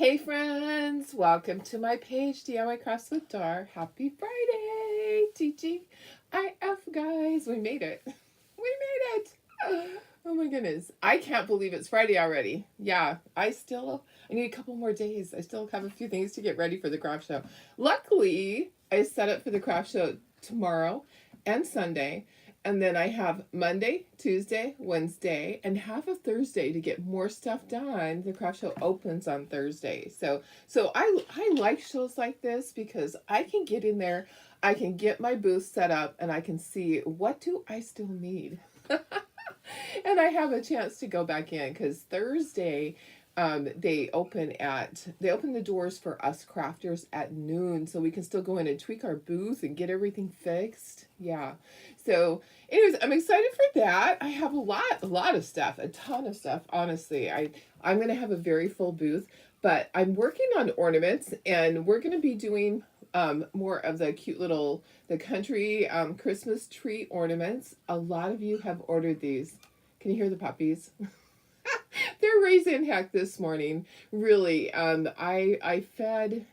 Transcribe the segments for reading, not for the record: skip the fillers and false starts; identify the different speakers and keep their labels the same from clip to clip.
Speaker 1: Hey friends, welcome to my page, DIY Crafts with Dar. Happy Friday, TGIF guys. We made it. We made it. Oh my goodness. I can't believe it's Friday already. Yeah, I need a couple more days. I still have a few things to get ready for the craft show. Luckily, I set up for the craft show tomorrow and Sunday. And then I have Monday, Tuesday, Wednesday, and half of Thursday to get more stuff done. The craft show opens on Thursday. So I like shows like this because I can get in there, I can get my booth set up, and I can see what do I still need. And I have a chance to go back in because Thursday they open the doors for us crafters at noon, so we can still go in and tweak our booth and get everything fixed. Yeah. So anyways, I'm excited for that. I have a lot of stuff, a ton of stuff. Honestly, I'm gonna have a very full booth, but I'm working on ornaments, and we're gonna be doing more of the cute little the country Christmas tree ornaments. A lot of you have ordered these. Can you hear the puppies? They're raising heck this morning. Really. I fed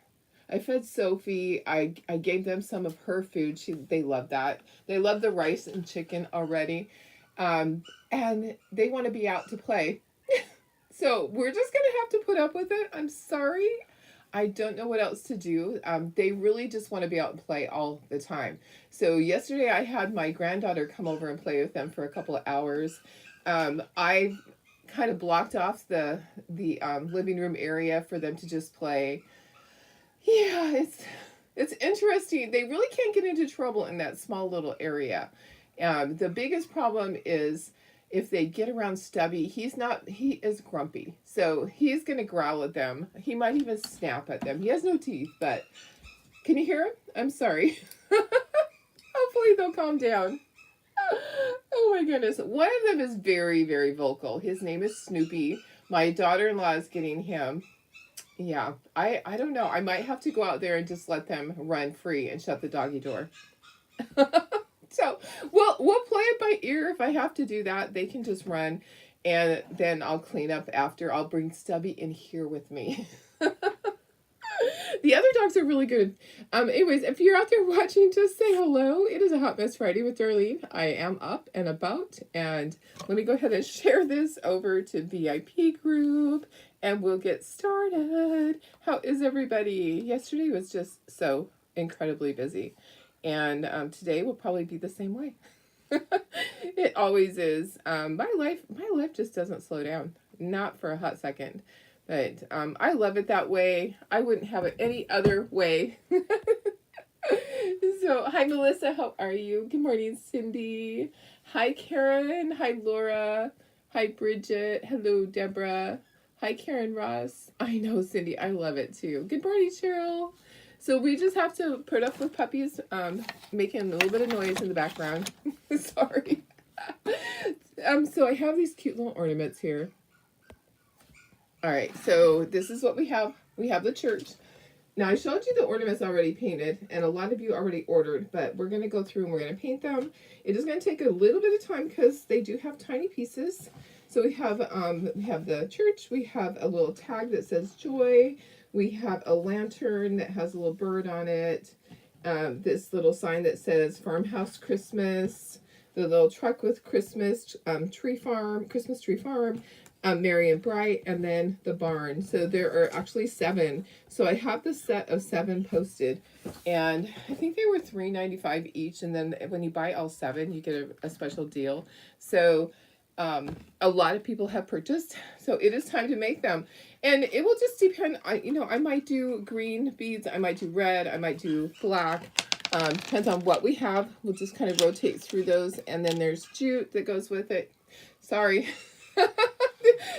Speaker 1: Sophie. I gave them some of her food. They love that. They love the rice and chicken already. And they want to be out to play. So we're just gonna have to put up with it. I'm sorry. I don't know what else to do. They really just want to be out and play all the time. So yesterday I had my granddaughter come over and play with them for a couple of hours. I kind of blocked off the living room area for them to just play. Yeah, it's interesting. They really can't get into trouble in that small little area. The biggest problem is if they get around Stubby. He is grumpy, so he's gonna growl at them. He might even snap at them. He has no teeth, but can you hear him? I'm sorry. Hopefully they'll calm down. Oh my goodness. One of them is very, very vocal. His name is Snoopy. My daughter-in-law is getting him. Yeah, I don't know. I might have to go out there and just let them run free and shut the doggy door. So we'll play it by ear. If I have to do that, they can just run, and then I'll clean up after. I'll bring Stubby in here with me. The other dogs are really good. Anyways, if you're out there watching, just say hello. It is a Hot Mess Friday with Darlene. I am up and about, and let me go ahead and share this over to VIP group, and we'll get started. How is everybody? Yesterday was just so incredibly busy, and today will probably be the same way. It always is. My life just doesn't slow down, not for a hot second. But I love it that way. I wouldn't have it any other way. So, hi, Melissa. How are you? Good morning, Cindy. Hi, Karen. Hi, Laura. Hi, Bridget. Hello, Deborah. Hi, Karen Ross. I know, Cindy. I love it, too. Good morning, Cheryl. So we just have to put up with puppies making a little bit of noise in the background. Sorry. So I have these cute little ornaments here. All right, so this is what we have. We have the church. Now, I showed you the ornaments already painted, and a lot of you already ordered, but we're going to go through and we're going to paint them. It is going to take a little bit of time because they do have tiny pieces. So we have the church. We have a little tag that says joy. We have a lantern that has a little bird on it. This little sign that says Farmhouse Christmas. The little truck with Christmas Christmas tree farm. Merry and Bright, and then the barn. So there are actually 7. So I have the set of 7 posted, and I think they were $3.95 each. And then when you buy all 7, you get a special deal. So a lot of people have purchased. So it is time to make them, and it will just depend. I might do green beads. I might do red. I might do black. Depends on what we have. We'll just kind of rotate through those, and then there's jute that goes with it. Sorry.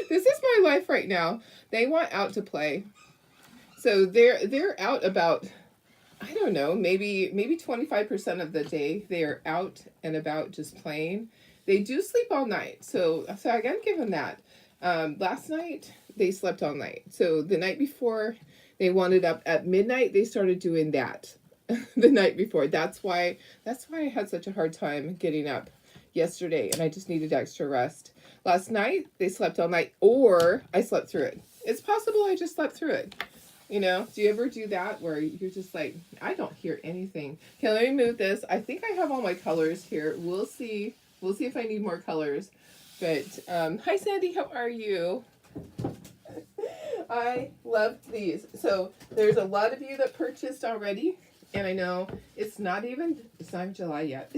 Speaker 1: This is my life right now. They want out to play. So they're out about, I don't know, maybe 25% of the day they are out and about just playing. They do sleep all night. So I gotta give them that. Last night they slept all night. So the night before they wanted up at midnight, they started doing that the night before. That's why I had such a hard time getting up yesterday, and I just needed extra rest. Last night, they slept all night, or I slept through it. It's possible I just slept through it. You know, do you ever do that where you're just like, I don't hear anything? Okay, let me move this. I think I have all my colors here. We'll see. We'll see if I need more colors. But, hi Sandy, how are you? I love these. So there's a lot of you that purchased already. And I know it's not even July yet.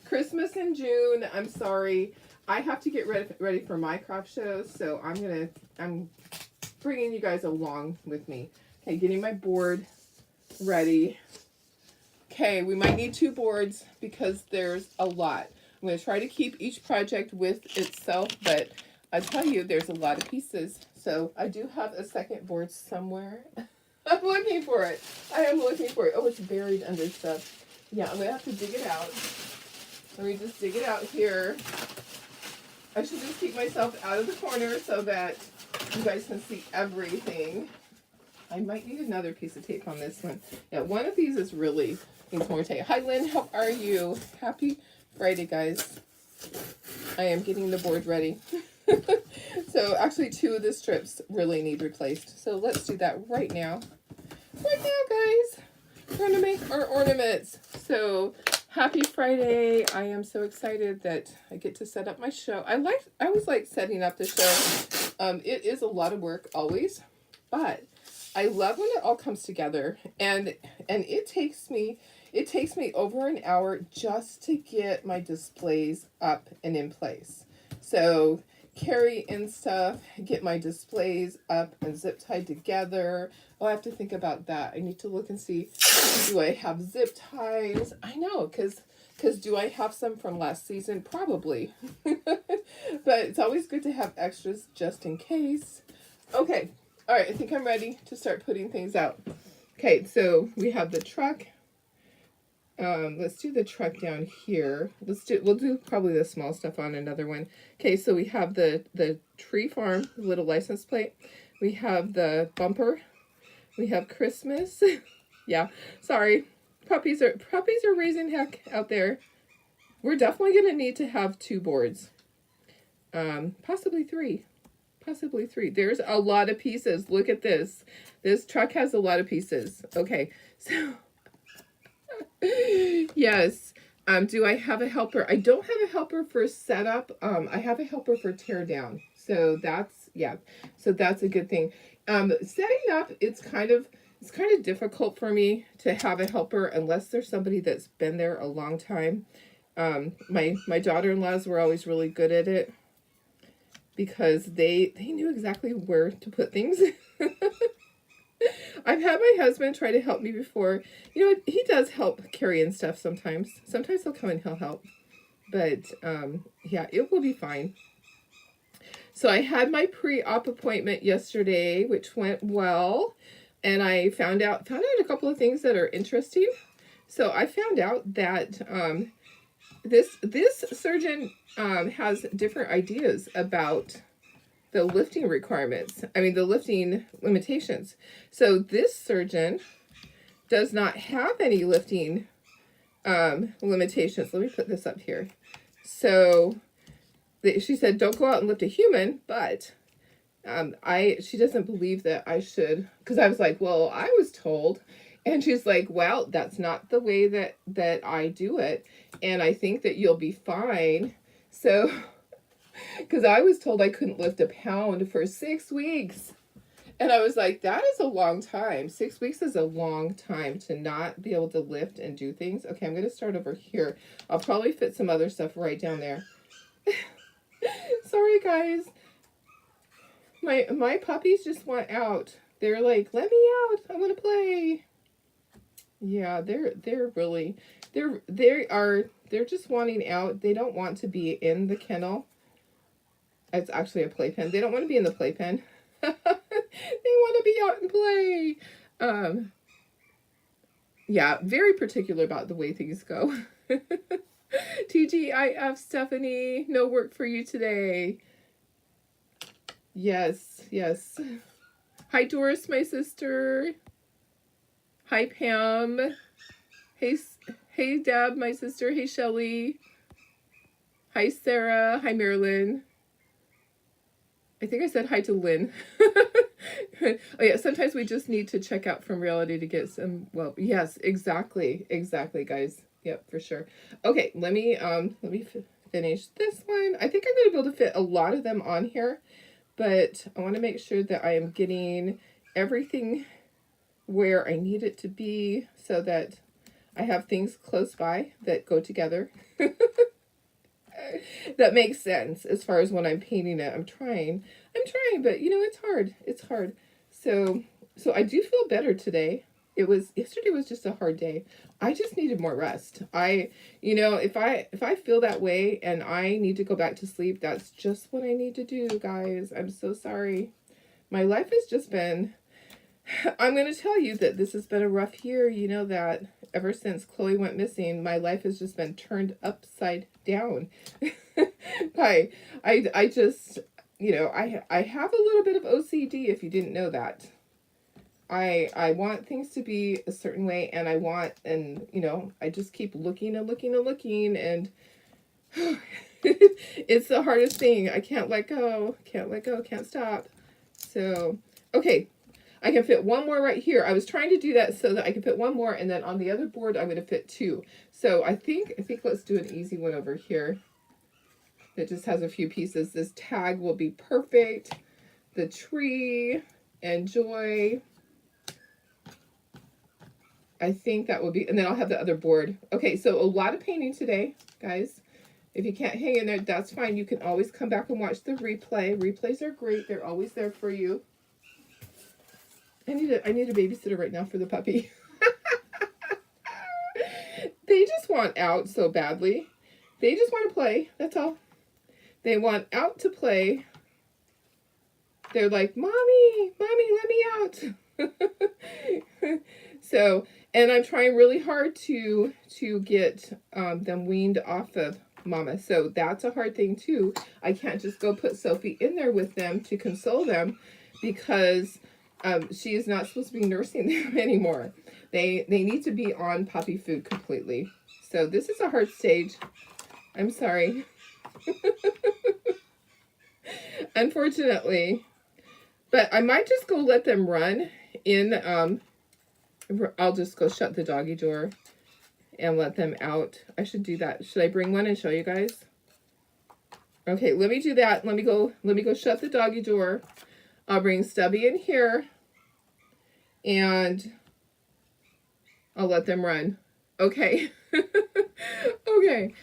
Speaker 1: Christmas in June. I'm sorry. I have to get ready for my craft show. So I'm bringing you guys along with me. Okay, getting my board ready. Okay, we might need 2 boards because there's a lot. I'm going to try to keep each project with itself, but I tell you, there's a lot of pieces. So I do have a second board somewhere. I'm looking for it. I am looking for it. Oh, it's buried under stuff. Yeah, I'm going to have to dig it out. Let me just dig it out here. I should just keep myself out of the corner so that you guys can see everything. I might need another piece of tape on this one. Yeah, one of these is really needs more tape. Hi, Lynn. How are you? Happy Friday, guys. I am getting the board ready. So actually 2 of the strips really need replaced. So let's do that right now. Right now, guys. We're going to make our ornaments. So happy Friday. I am so excited that I get to set up my show. I always like setting up the show. It is a lot of work always, but I love when it all comes together, and it takes me over an hour just to get my displays up and in place. So carry in stuff, get my displays up and zip tied together. Oh, I have to think about that. I need to look and see, do I have zip ties? I know, because do I have some from last season? Probably. But it's always good to have extras just in case. Okay. All right. I think I'm ready to start putting things out. Okay. So we have the truck. Let's do the truck down here. We'll do probably the small stuff on another one. Okay. So we have the tree farm, little license plate. We have the bumper. We have Christmas. Yeah. Sorry. Puppies are raising heck out there. We're definitely going to need to have 2 boards. Possibly 3. Possibly 3. There's a lot of pieces. Look at this. This truck has a lot of pieces. Okay. So, yes. Do I have a helper? I don't have a helper for setup. I have a helper for tear down. So that's, yeah. So that's a good thing. Setting up, it's kind of difficult for me to have a helper unless there's somebody that's been there a long time. My daughter-in-laws were always really good at it because they knew exactly where to put things. I've had my husband try to help me before. You know, he does help carry in stuff sometimes. Sometimes he'll come and he'll help. But, yeah, it will be fine. So I had my pre-op appointment yesterday, which went well. And I found out a couple of things that are interesting. So I found out that this surgeon has different ideas about the lifting requirements. I mean, the lifting limitations. So this surgeon does not have any lifting limitations. Let me put this up here. So she said, don't go out and lift a human, but she doesn't believe that I should, because I was like, well, I was told. And she's like, well, that's not the way that I do it. And I think that you'll be fine. So, because I was told I couldn't lift a pound for 6 weeks. And I was like, that is a long time. 6 weeks is a long time to not be able to lift and do things. Okay, I'm going to start over here. I'll probably fit some other stuff right down there. Sorry, guys. My puppies just want out. They're like, let me out. I want to play. Yeah, they're just wanting out. They don't want to be in the kennel. It's actually a playpen. They don't want to be in the playpen. They want to be out and play. Yeah, very particular about the way things go. TGIF, Stephanie, no work for you today. Yes, yes. Hi, Doris, my sister. Hi, Pam. Hey, Deb, my sister. Hey, Shelly. Hi, Sarah. Hi, Marilyn. I think I said hi to Lynn. Oh yeah, sometimes we just need to check out from reality to get some, well, yes, exactly. Exactly, guys. Yep, for sure. Okay, let me finish this one. I think I'm going to be able to fit a lot of them on here, but I want to make sure that I am getting everything where I need it to be so that I have things close by that go together. That makes sense as far as when I'm painting it. I'm trying, but you know, it's hard. It's hard. So, so I do feel better today. Yesterday was just a hard day. I just needed more rest. If I feel that way and I need to go back to sleep, that's just what I need to do, guys. I'm so sorry. My life has just been, I'm going to tell you that this has been a rough year. You know that ever since Chloe went missing, my life has just been turned upside down. I, I just, I have a little bit of OCD if you didn't know that. I want things to be a certain way, and I just keep looking and looking and looking, and it's the hardest thing. I can't let go, can't stop. So, okay, I can fit one more right here. I was trying to do that so that I could fit one more, and then on the other board I'm going to fit two. So I think let's do an easy one over here that just has a few pieces. This tag will be perfect. The tree and joy. I think that will be, and then I'll have the other board. Okay, so a lot of painting today, guys. If you can't hang in there, that's fine. You can always come back and watch the replay. Replays are great. They're always there for you. I need a babysitter right now for the puppy. They just want out so badly. They just want to play. That's all. They want out to play. They're like, Mommy, let me out. So, and I'm trying really hard to get them weaned off of Mama. So that's a hard thing too. I can't just go put Sophie in there with them to console them because she is not supposed to be nursing them anymore. They need to be on puppy food completely. So this is a hard stage. I'm sorry. Unfortunately. But I might just go let them run in. I'll just go shut the doggy door and let them out. I should do that. Should I bring one and show you guys? Okay, let me do that. Let me go shut the doggy door. I'll bring Stubby in here and I'll let them run. Okay. Okay.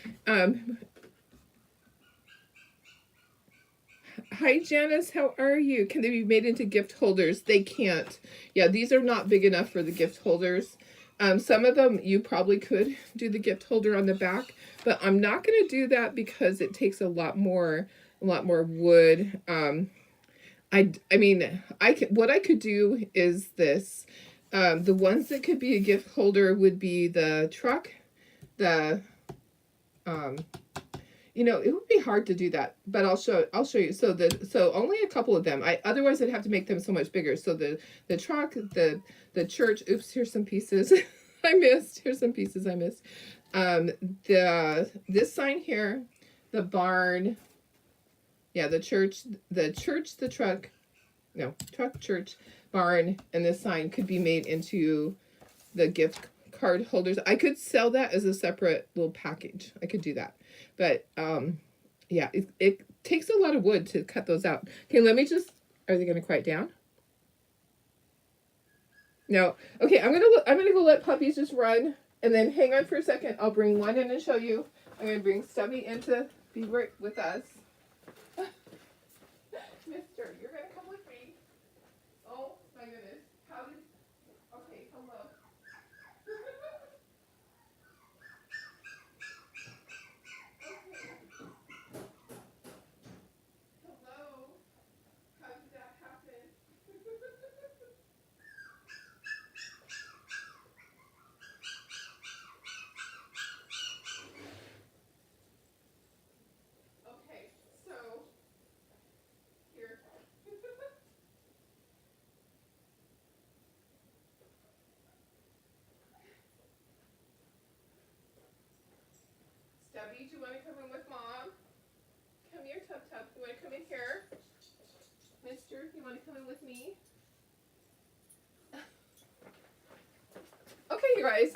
Speaker 1: Hi, Janice. How are you? Can they be made into gift holders? They can't. Yeah, these are not big enough for the gift holders. Some of them you probably could do the gift holder on the back, but I'm not going to do that because it takes a lot more wood. I mean, what I could do is this. The ones that could be a gift holder would be the truck, the it would be hard to do that, but I'll show you. So only a couple of them. Otherwise I'd have to make them so much bigger. So the truck, the church. Oops, here's some pieces I missed. Here's some pieces I missed. This sign here, the barn. Yeah, the church, the truck. No, truck, church, barn, and this sign could be made into the gift card holders. I could sell that as a separate little package. I could do that. But yeah, it takes a lot of wood to cut those out. Okay, let me just, are they going to quiet down? No. Okay, I'm gonna go let puppies just run, and then hang on for a second. I'll bring one in and show you. I'm gonna bring Stubby in to be right with us. Mister, you're gonna come with me. Oh my goodness. Okay, hello. Hello. How did that happen? Okay, so here. Stubby, do you want to come in with Mom? want to come in here? Mister, you want to come in with me? Okay, you guys.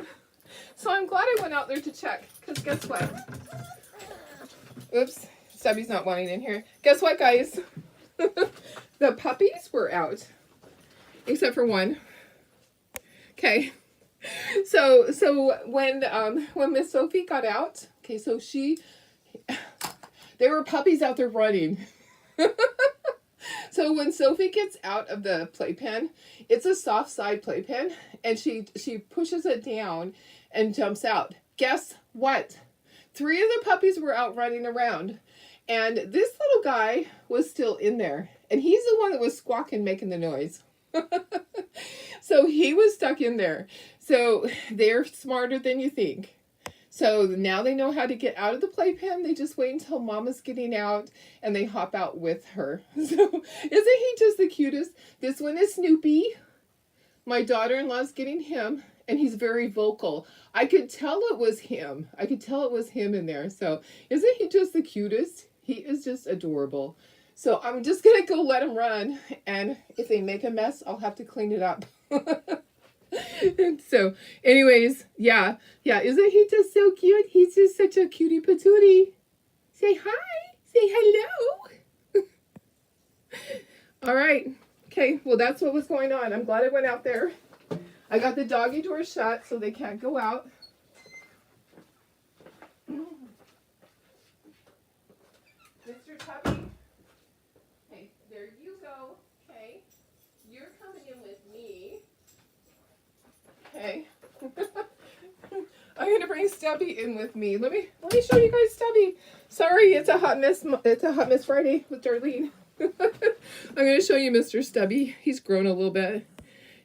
Speaker 1: So I'm glad I went out there to check, because guess what? Oops, Stubby's not wanting in here. Guess what, guys? The puppies were out, except for one. Okay. So when Miss Sophie got out, okay, so there were puppies out there running. So when Sophie gets out of the playpen, it's a soft side playpen, and she pushes it down and jumps out. Guess what? 3 of the puppies were out running around, and this little guy was still in there, and he's the one that was squawking, making the noise. So he was stuck in there. So they're smarter than you think. So now they know how to get out of the playpen. They just wait until Mama's getting out and they hop out with her. So isn't he just the cutest? This one is Snoopy. My daughter-in-law's getting him, and he's very vocal. I could tell it was him. I could tell it was him in there. So isn't he just the cutest? He is just adorable. So I'm just going to go let him run. And if they make a mess, I'll have to clean it up. So anyways, yeah, isn't he just so cute? He's just such a cutie patootie. Say hi. Say hello. All right. Okay, well, that's what was going on. I'm glad I went out there. I got the doggy door shut so they can't go out. Mr. Tuppy. Okay, there you go. Okay, you're coming in with me. Okay. I'm going to bring Stubby in with me. Let me show you guys Stubby. Sorry, it's a hot mess. It's a hot mess Friday with Darlene. I'm going to show you Mr. Stubby. He's grown a little bit.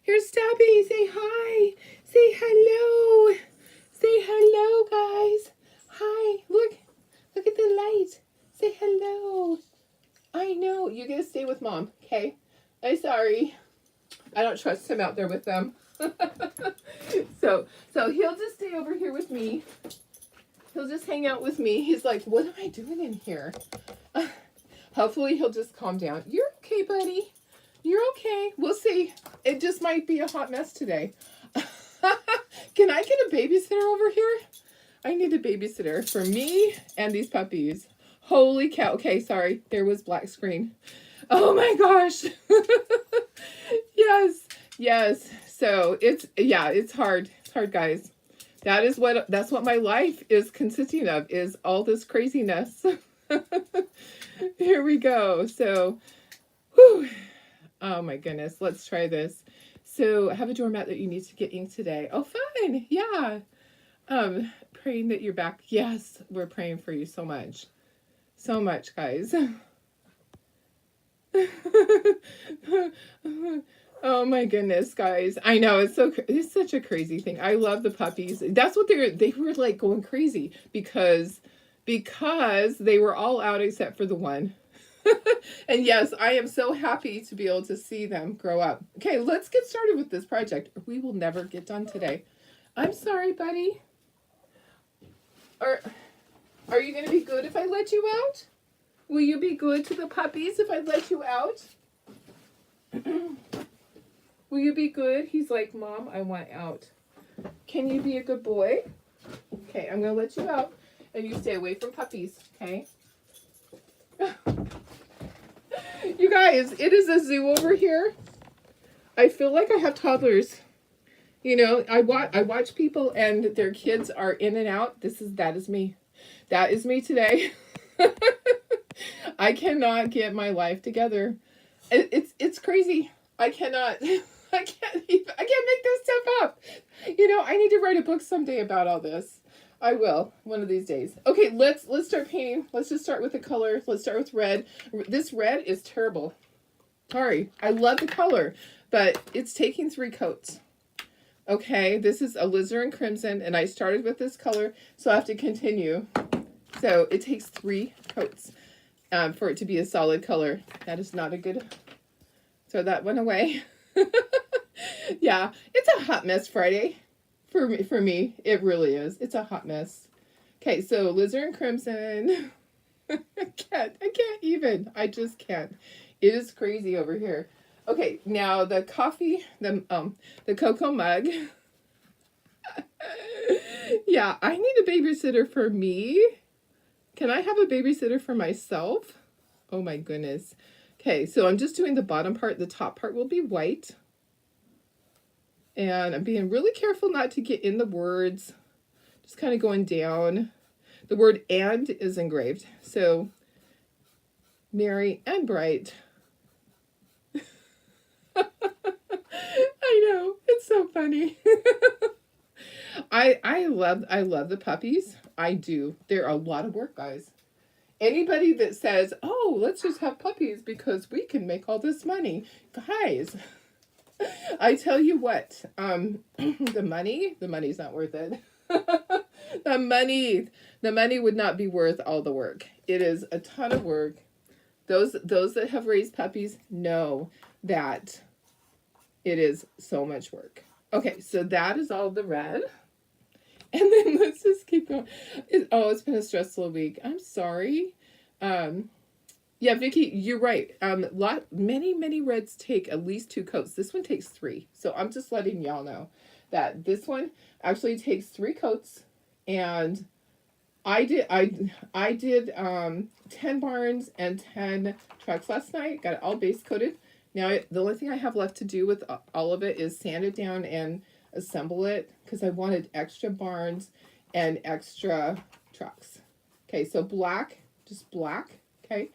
Speaker 1: Here's Stubby. Say hi. Say hello. Say hello, guys. Hi. Look at the light. Say hello. I know. You're going to stay with Mom. Okay. I'm sorry. I don't trust him out there with them. So he'll just stay over here with me. He'll just hang out with me. He's like, what am I doing in here? Hopefully he'll just calm down. You're okay, buddy. You're okay. We'll see. It just might be a hot mess today. Can I get a babysitter over here? I need a babysitter for me and these puppies. Holy cow. Okay, sorry. There was black screen. Oh my gosh. Yes. So it's hard. It's hard, guys. That's what my life is consisting of, is all this craziness. Here we go. So, whew. Oh my goodness. Let's try this. So I have a doormat that you need to get ink today. Oh, fun. Yeah. Praying that you're back. Yes, we're praying for you so much. So much, guys. Oh my goodness, guys. I know, it's such a crazy thing. I love the puppies. That's what they were like going crazy because they were all out except for the one. And yes, I am so happy to be able to see them grow up. Okay, let's get started with this project. We will never get done today. I'm sorry, buddy. Are you going to be good if I let you out? Will you be good to the puppies if I let you out? Will you be good? He's like, Mom, I want out. Can you be a good boy? Okay, I'm going to let you out. And you stay away from puppies, okay? You guys, it is a zoo over here. I feel like I have toddlers. You know, I watch people and their kids are in and out. That is me. That is me today. I cannot get my life together. It's crazy. I can't make this stuff up. You know, I need to write a book someday about all this. I will, one of these days. Okay, let's start painting. Let's just start with the color. Let's start with red. This red is terrible. Sorry, I love the color, but it's taking 3 coats. Okay, this is alizarin crimson, and I started with this color, so I have to continue. So it takes 3 coats for it to be a solid color. That is not a good... Throw that one away. Yeah, it's a hot mess Friday. For me, it really is. It's a hot mess. Okay, so alizarin crimson. I can't even. I just can't. It is crazy over here. Okay, now the coffee, the cocoa mug. Yeah, I need a babysitter for me. Can I have a babysitter for myself? Oh my goodness. Okay, so I'm just doing the bottom part. The top part will be white. And I'm being really careful not to get in the words. Just kind of going down. The word "and" is engraved. So, merry and bright. I know. It's so funny. I love the puppies. I do. They're a lot of work, guys. Anybody that says, "Oh, let's just have puppies because we can make all this money." Guys, I tell you what, the money's not worth it. The money would not be worth all the work. It is a ton of work. Those that have raised puppies know that it is so much work. Okay, so that is all the red. And then let's just keep going. It's been a stressful week. I'm sorry. Yeah, Vicky, you're right. Many reds take at least 2 coats. This one takes 3. So I'm just letting y'all know that this one actually takes 3 coats. And I did 10 barns and 10 trucks last night. Got it all base coated. Now the only thing I have left to do with all of it is sand it down and assemble it because I wanted extra barns and extra trucks. Okay, so black, just black. Okay,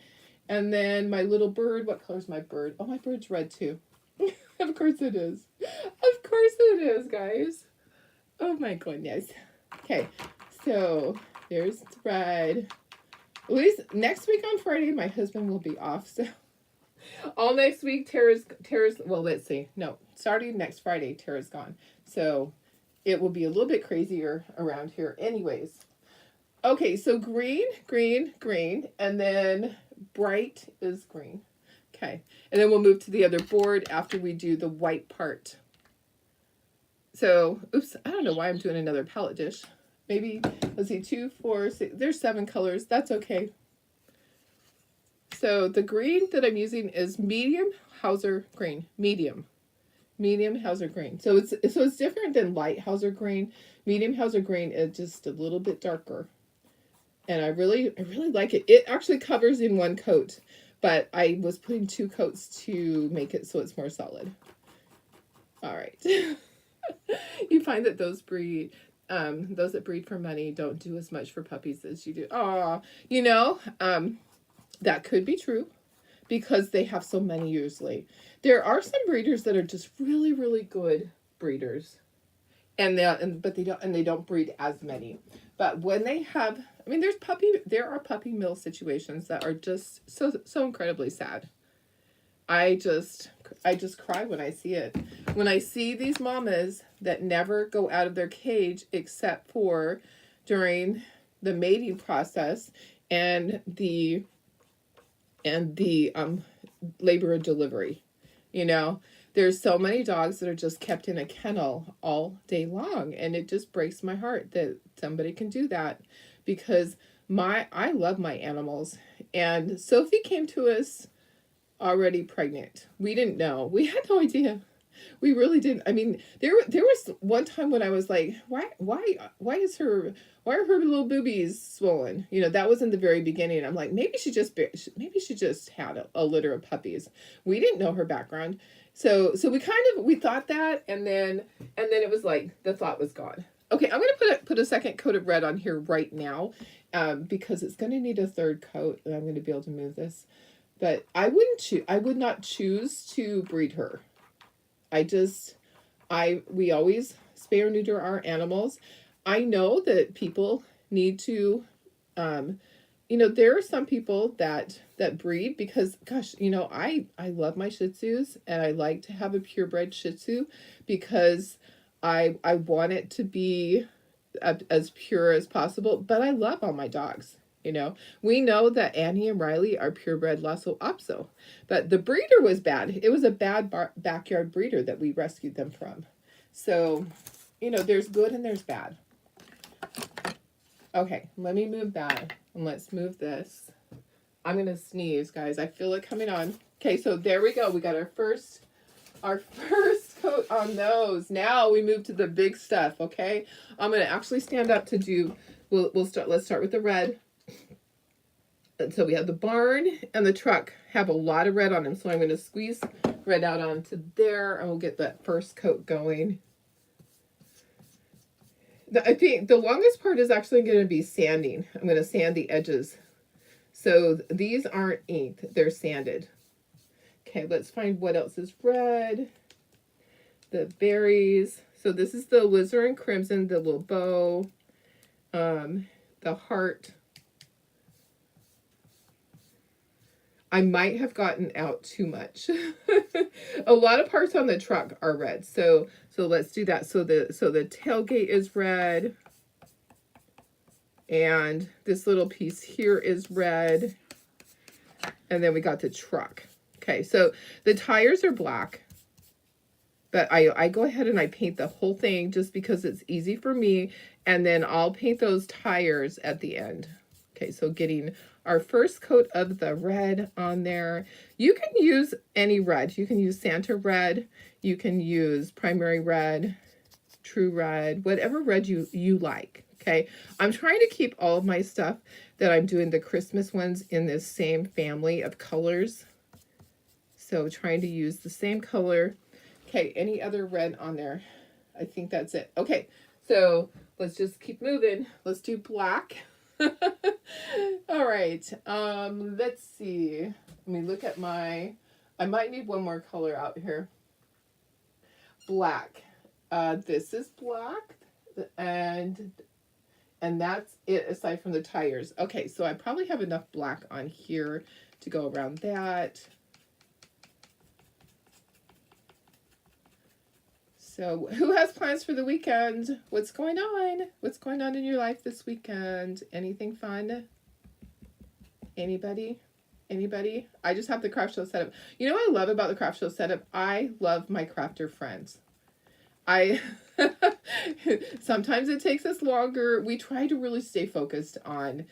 Speaker 1: and then my little bird. What color is my bird? Oh, my bird's red too. Of course it is. Of course it is, guys. Oh my goodness. Okay, so there's the red. At least next week on Friday, my husband will be off. So all next week, Tara's. Well, let's see. No, starting next Friday, Tara's gone. So it will be a little bit crazier around here, anyways. Okay, so green, and then bright is green. Okay, and then we'll move to the other board after we do the white part. So, oops, I don't know why I'm doing another palette dish. Maybe, let's see, 2, 4, 6, there's 7 colors. That's okay. So the green that I'm using is medium Hauser green. Medium Hauser green. So it's different than light Hauser green. Medium Hauser green is just a little bit darker. And I really like it. It actually covers in 1 coat, but I was putting 2 coats to make it so it's more solid. All right. You find that those that breed for money don't do as much for puppies as you do. Aw, that could be true because they have so many usually. There are some breeders that are just really good breeders. But they don't breed as many. But when they have, I mean, there are puppy mill situations that are just so incredibly sad. I just cry when I see it. When I see these mamas that never go out of their cage except for during the mating process and the labor and delivery. There's so many dogs that are just kept in a kennel all day long, and it just breaks my heart that somebody can do that because I love my animals. And Sophie came to us already pregnant. We didn't know. We had no idea. We really didn't. I mean, there was one time when I was like, why are her little boobies swollen? That was in the very beginning. I'm like, maybe she just had a litter of puppies. We didn't know her background. So we thought that, and then it was like the thought was gone. Okay, I'm gonna put a second coat of red on here right now, because it's gonna need a 3rd coat, and I'm gonna be able to move this. But I would not choose to breed her. We always spay or neuter our animals. I know that people need to, there are some people that breed because, gosh, I love my Shih Tzus, and I like to have a purebred Shih Tzu because I want it to be as pure as possible, but I love all my dogs. We know that Annie and Riley are purebred Lhasa Apso, but the breeder was bad. It was a bad backyard breeder that we rescued them from. So, there's good and there's bad. Okay, let me move that, and let's move this. I'm going to sneeze, guys. I feel it coming on. Okay, so there we go. We got our first coat on those. Now we move to the big stuff, okay? I'm going to actually stand up to do, let's start with the red. And so we have the barn and the truck have a lot of red on them. So I'm going to squeeze red out onto there and we'll get that first coat going. I think the longest part is actually going to be sanding. I'm going to sand the edges. So these aren't inked, they're sanded. Okay, let's find what else is red. The berries. So this is the alizarin crimson, the little bow, the heart. I might have gotten out too much. A lot of parts on the truck are red. So let's do that. So the tailgate is red. And this little piece here is red. And then we got the truck. Okay, so the tires are black. But I go ahead and I paint the whole thing just because it's easy for me. And then I'll paint those tires at the end. Okay, so getting our first coat of the red on there. You can use any red. You can use Santa red. You can use primary red, true red, whatever red you like. Okay, I'm trying to keep all of my stuff that I'm doing, the Christmas ones, in this same family of colors. So trying to use the same color. Okay, any other red on there? I think that's it. Okay, so let's just keep moving. Let's do black. All right, let's see. Let me look at I might need one more color out here. Black. This is black, and that's it aside from the tires. Okay, so I probably have enough black on here to go around that. So who has plans for the weekend? What's going on? What's going on in your life this weekend? Anything fun? Anybody? Anybody? I just have the craft show setup. You know what I love about the craft show setup? I love my crafter friends. Sometimes it takes us longer. We try to really stay focused on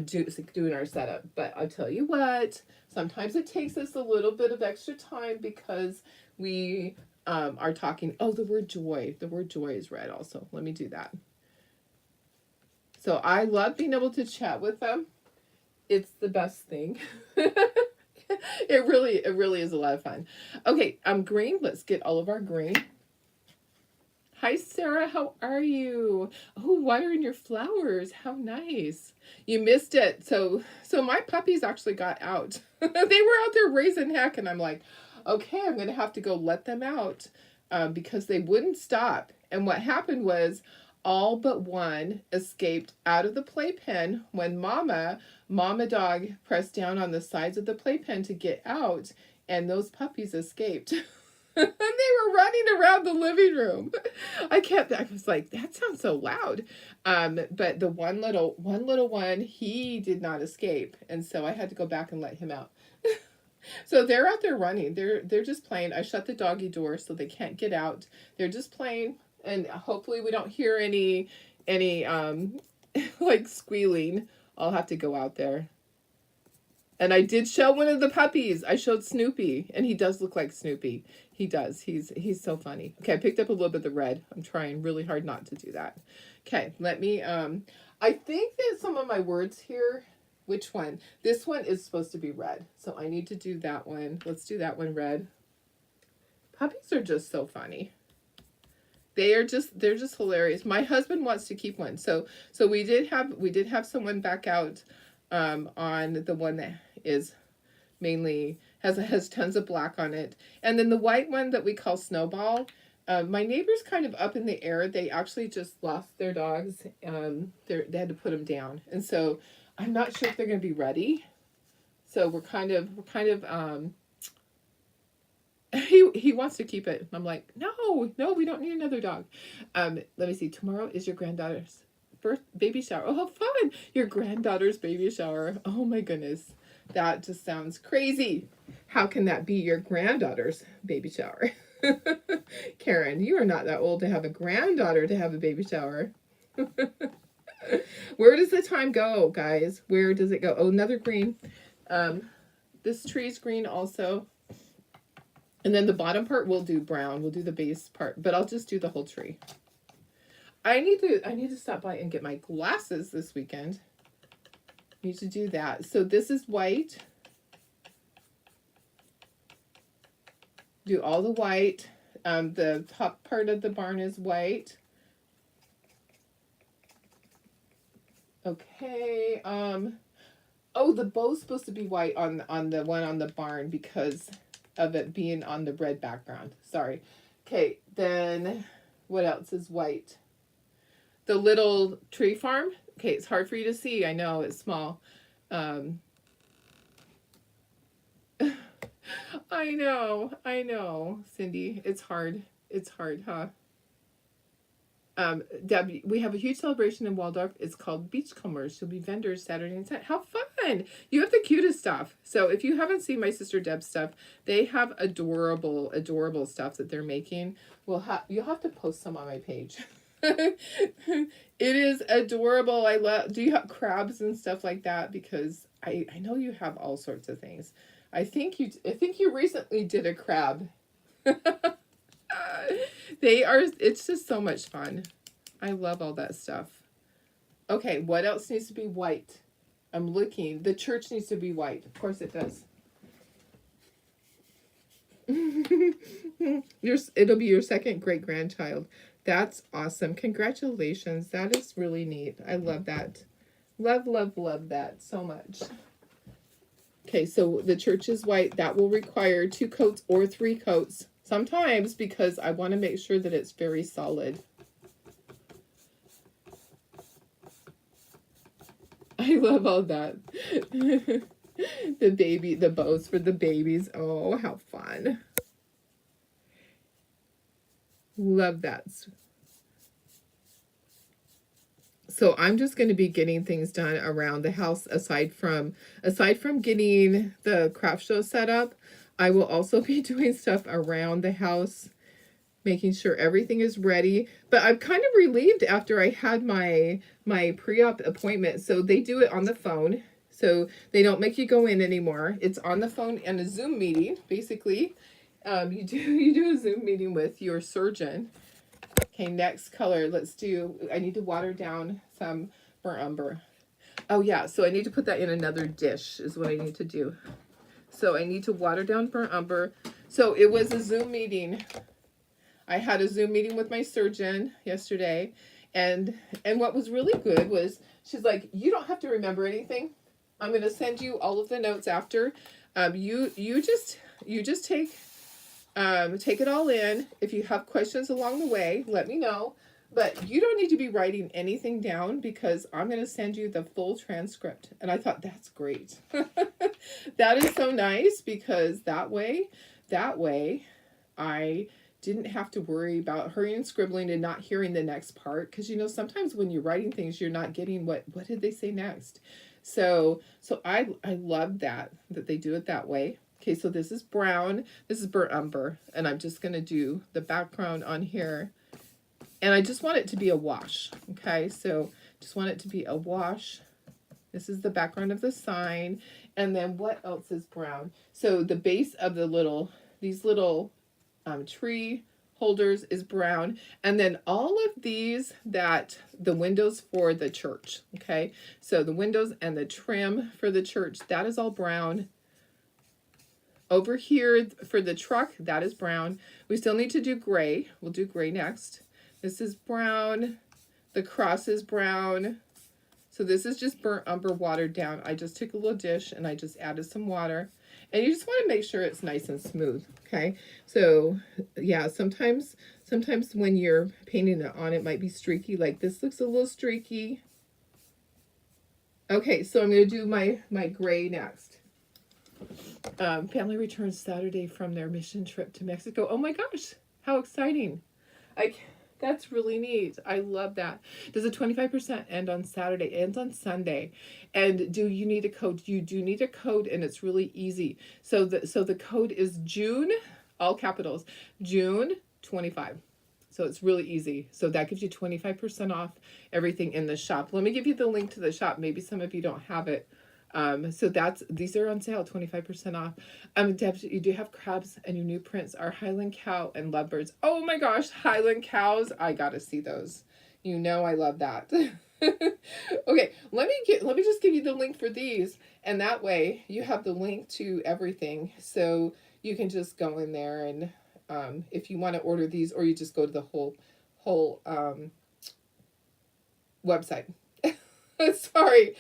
Speaker 1: doing our setup. But I'll tell you what, sometimes it takes us a little bit of extra time because we are talking. Oh, the word joy. The word joy is red also. Let me do that. So I love being able to chat with them. It's the best thing. It really is a lot of fun. Okay, green. Let's get all of our green. Hi, Sarah. How are you? Oh, watering your flowers. How nice. You missed it. So my puppies actually got out. They were out there raising heck, and I'm like, okay, I'm going to have to go let them out because they wouldn't stop. And what happened was all but one escaped out of the playpen when Mama Dog pressed down on the sides of the playpen to get out, and those puppies escaped. And they were running around the living room. I was like, that sounds so loud. But the one little one, he did not escape. And so I had to go back and let him out. So they're out there running. They're just playing. I shut the doggy door so they can't get out. They're just playing. And hopefully we don't hear any like squealing. I'll have to go out there. And I did show one of the puppies. I showed Snoopy, and he does look like Snoopy. He does. He's so funny. Okay, I picked up a little bit of the red. I'm trying really hard not to do that. Okay, let me, I think that some of my words here, which one? This one is supposed to be red, so I need to do that one. Let's do that one red. Puppies are just so funny. They're just hilarious. My husband wants to keep one. So we did have someone back out on the one that is mainly has tons of black on it, and then the white one that we call Snowball. My neighbor's kind of up in the air. They actually just lost their dogs. They had to put them down, and so I'm not sure if they're going to be ready. So we're kind of he wants to keep it. I'm like, no, we don't need another dog. Let me see. Tomorrow is your granddaughter's baby shower. Oh, how fun! Your granddaughter's baby shower. Oh my goodness, that just sounds crazy. How can that be your granddaughter's baby shower? Karen, you are not that old to have a granddaughter to have a baby shower. Where does the time go, guys? Where does it go? Oh, another green. This tree's green also. And then the bottom part we'll do brown. We'll do the base part, but I'll just do the whole tree. I need to stop by and get my glasses this weekend. Need to do that. So this is white. Do all the white. The top part of the barn is white. Okay. Oh, the bow's supposed to be white on the one on the barn because of it being on the red background. Sorry. Okay, then what else is white? The little tree farm. Okay, it's hard for you to see. I know it's small. I know, Cindy. It's hard. It's hard, huh? Deb, we have a huge celebration in Waldorf. It's called Beachcombers. There'll be vendors Saturday and Sunday. How fun! You have the cutest stuff. So if you haven't seen my sister Deb's stuff, they have adorable, adorable stuff that they're making. You'll have to post some on my page. It is adorable. I love. Do you have crabs and stuff like that? Because I know you have all sorts of things. I think you recently did a crab. It's just so much fun. I love all that stuff. Okay, what else needs to be white? I'm looking. The church needs to be white. Of course it does. It'll be your second great-grandchild. That's awesome. Congratulations. That is really neat. I love that. Love, love, love that so much. Okay, so the church is white. That will require 2 coats or 3 coats. Sometimes, because I want to make sure that it's very solid. I love all that. The bows for the babies. Oh, how fun. Love that. So I'm just going to be getting things done around the house aside from getting the craft show set up. I will also be doing stuff around the house, making sure everything is ready. But I'm kind of relieved after I had my pre-op appointment. So they do it on the phone. So they don't make you go in anymore. It's on the phone and a Zoom meeting, basically. You do a Zoom meeting with your surgeon. Okay, next color. I need to water down some burnt umber. Oh yeah, so I need to put that in another dish is what I need to do. So I need to water down burnt umber. So it was a Zoom meeting. I had a Zoom meeting with my surgeon yesterday. And what was really good was she's like, you don't have to remember anything. I'm going to send you all of the notes after. You just take it all in. If you have questions along the way, let me know. But you don't need to be writing anything down because I'm going to send you the full transcript. And I thought, that's great. That is so nice because that way, I didn't have to worry about hurrying and scribbling and not hearing the next part. Because, sometimes when you're writing things, you're not getting what did they say next. So I love that they do it that way. Okay, so this is brown. This is burnt umber. And I'm just going to do the background on here. And I just want it to be a wash. Okay, so just want it to be a wash. This is the background of the sign. And then what else is brown? So the base of these little tree holders is brown. And then all of these the windows for the church. Okay, so the windows and the trim for the church, that is all brown. Over here for the truck, that is brown. We still need to do gray. We'll do gray next. This is brown. The cross is brown. So this is just burnt umber watered down. I just took a little dish and I just added some water. And you just want to make sure it's nice and smooth, okay? So, yeah, sometimes when you're painting it on, it might be streaky. Like this looks a little streaky. Okay, so I'm going to do my gray next. Family returns Saturday from their mission trip to Mexico. Oh my gosh, how exciting. That's really neat. I love that. Does a 25% end on Saturday? It ends on Sunday. And do you need a code? You do need a code, and it's really easy. So the code is June, all capitals, June 25. So it's really easy. So that gives you 25% off everything in the shop. Let me give you the link to the shop. Maybe some of you don't have it. So these are on sale, 25% off. Debs, you do have crabs, and your new prints are Highland cow and lovebirds. Oh my gosh, Highland cows! I gotta see those. You know I love that. Okay, let me just give you the link for these, and that way you have the link to everything, so you can just go in there and if you want to order these, or you just go to the whole website. Sorry.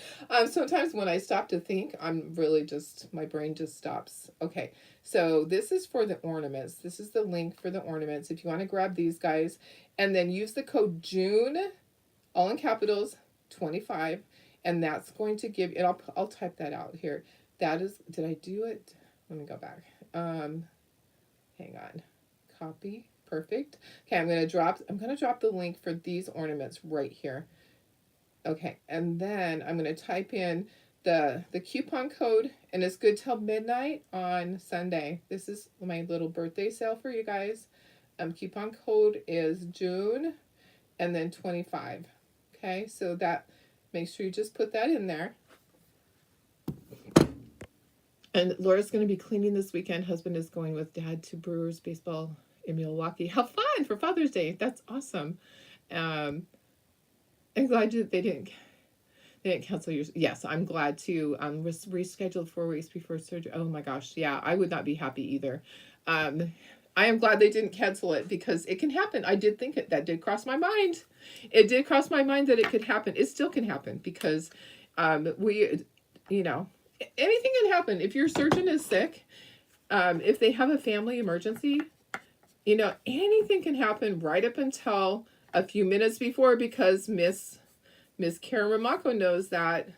Speaker 1: Sometimes when I stop to think, I'm really just, my brain just stops. Okay. So this is for the ornaments. This is the link for the ornaments. If you want to grab these guys, and then use the code June, all in capitals, 25. And that's going to give, and I'll type that out here. That is, did I do it? Let me go back. Hang on. Copy. Perfect. Okay. I'm going to drop the link for these ornaments right here. Okay, and then I'm going to type in the coupon code, and it's good till midnight on Sunday. This is my little birthday sale for you guys. Coupon code is June and then 25. Okay, so that, make sure you just put that in there. And Laura's going to be cleaning this weekend. Husband is going with Dad to Brewers baseball in Milwaukee. How fun for Father's Day. That's awesome. I'm glad they didn't cancel your. Yes, I'm glad too. Rescheduled 4 weeks before surgery. Oh my gosh, yeah, I would not be happy either. I am glad they didn't cancel it, because it can happen. I did think that did cross my mind. It did cross my mind that it could happen. It still can happen, because anything can happen. If your surgeon is sick, if they have a family emergency, anything can happen right up until a few minutes before, because Miss Karen Ramako knows that.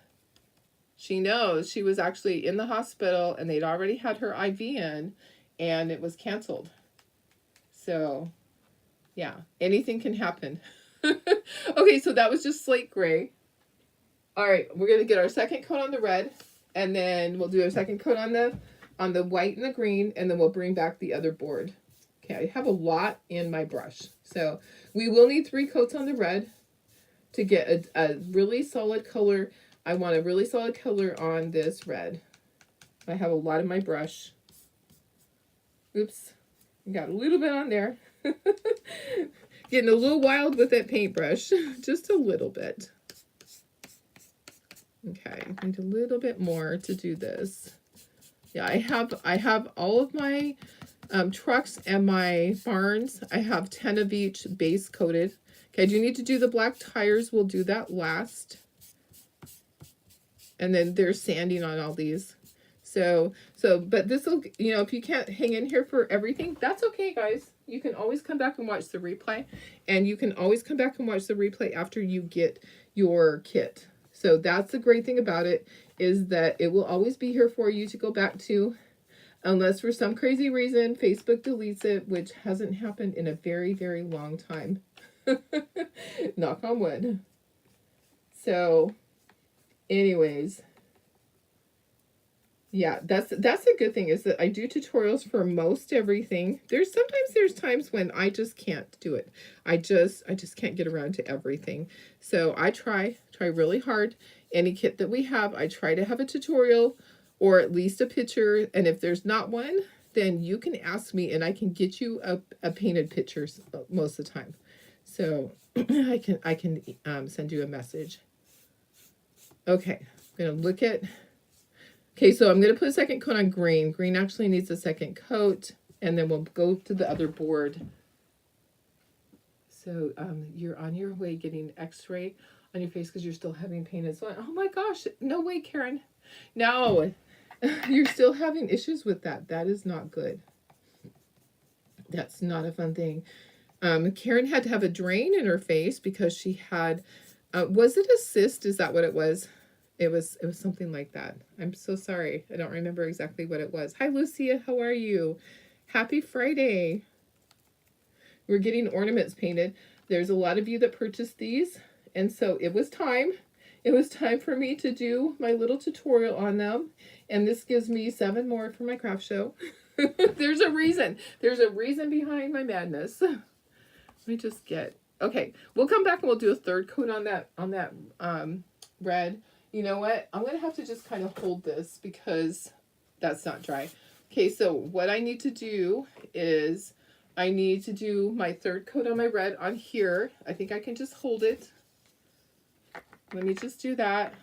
Speaker 1: She knows she was actually in the hospital, and they'd already had her IV in, and it was canceled. So, yeah, anything can happen. Okay, so that was just slate gray. All right, we're going to get our second coat on the red, and then we'll do our second coat on the white and the green, and then we'll bring back the other board. Okay, I have a lot in my brush. So we will need 3 coats on the red to get a really solid color. I want a really solid color on this red. I have a lot in my brush. Oops, got a little bit on there. Getting a little wild with that paintbrush, just a little bit. Okay, I need a little bit more to do this. Yeah, I have all of my trucks and my barns. I have 10 of each base coated. Okay, I do need to do the black tires. We'll do that last. And then there's sanding on all these. But this will, if you can't hang in here for everything, that's okay, guys. You can always come back and watch the replay. And you can always come back and watch the replay after you get your kit. So that's the great thing about it, is that it will always be here for you to go back to, unless for some crazy reason Facebook deletes it, which hasn't happened in a very, very long time. Knock on wood. So, anyways, yeah, that's a good thing, is that I do tutorials for most everything. There's times when I just can't do it. I just can't get around to everything. So I try really hard. Any kit that we have, I try to have a tutorial or at least a picture. And if there's not one, then you can ask me and I can get you a painted picture most of the time. So I can send you a message. Okay, I'm gonna look at. Okay, so I'm going to put a second coat on green. Green actually needs a second coat, and then we'll go to the other board. So you're on your way getting x-ray on your face because you're still having pain and swelling. Oh my gosh, no way, Karen. No, you're still having issues with that. That is not good. That's not a fun thing. Karen had to have a drain in her face because she had, was it a cyst? Is that what it was? It was something like that. I'm so sorry. I don't remember exactly what it was. Hi, Lucia. How are you? Happy Friday. We're getting ornaments painted. There's a lot of you that purchased these. And so it was time. It was time for me to do my little tutorial on them. And this gives me 7 more for my craft show. There's a reason. There's a reason behind my madness. Let me just get... Okay, we'll come back and we'll do a third coat on that red. You know what? I'm going to have to just kind of hold this because that's not dry. Okay, so what I need to do is I need to do my third coat on my red on here. I think I can just hold it. Let me just do that.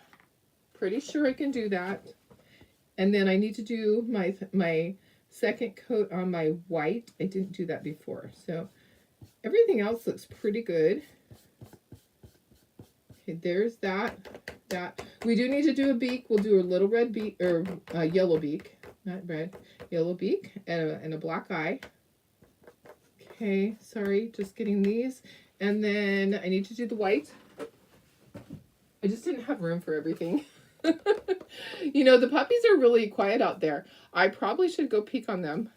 Speaker 1: Pretty sure I can do that. And then I need to do my second coat on my white. I didn't do that before. So everything else looks pretty good. Okay, there's that. We do need to do a beak. We'll do a little red beak, or yellow beak. Not red. Yellow beak and a black eye. Okay, sorry, just getting these. And then I need to do the white. I just didn't have room for everything. You know, the puppies are really quiet out there. I probably should go peek on them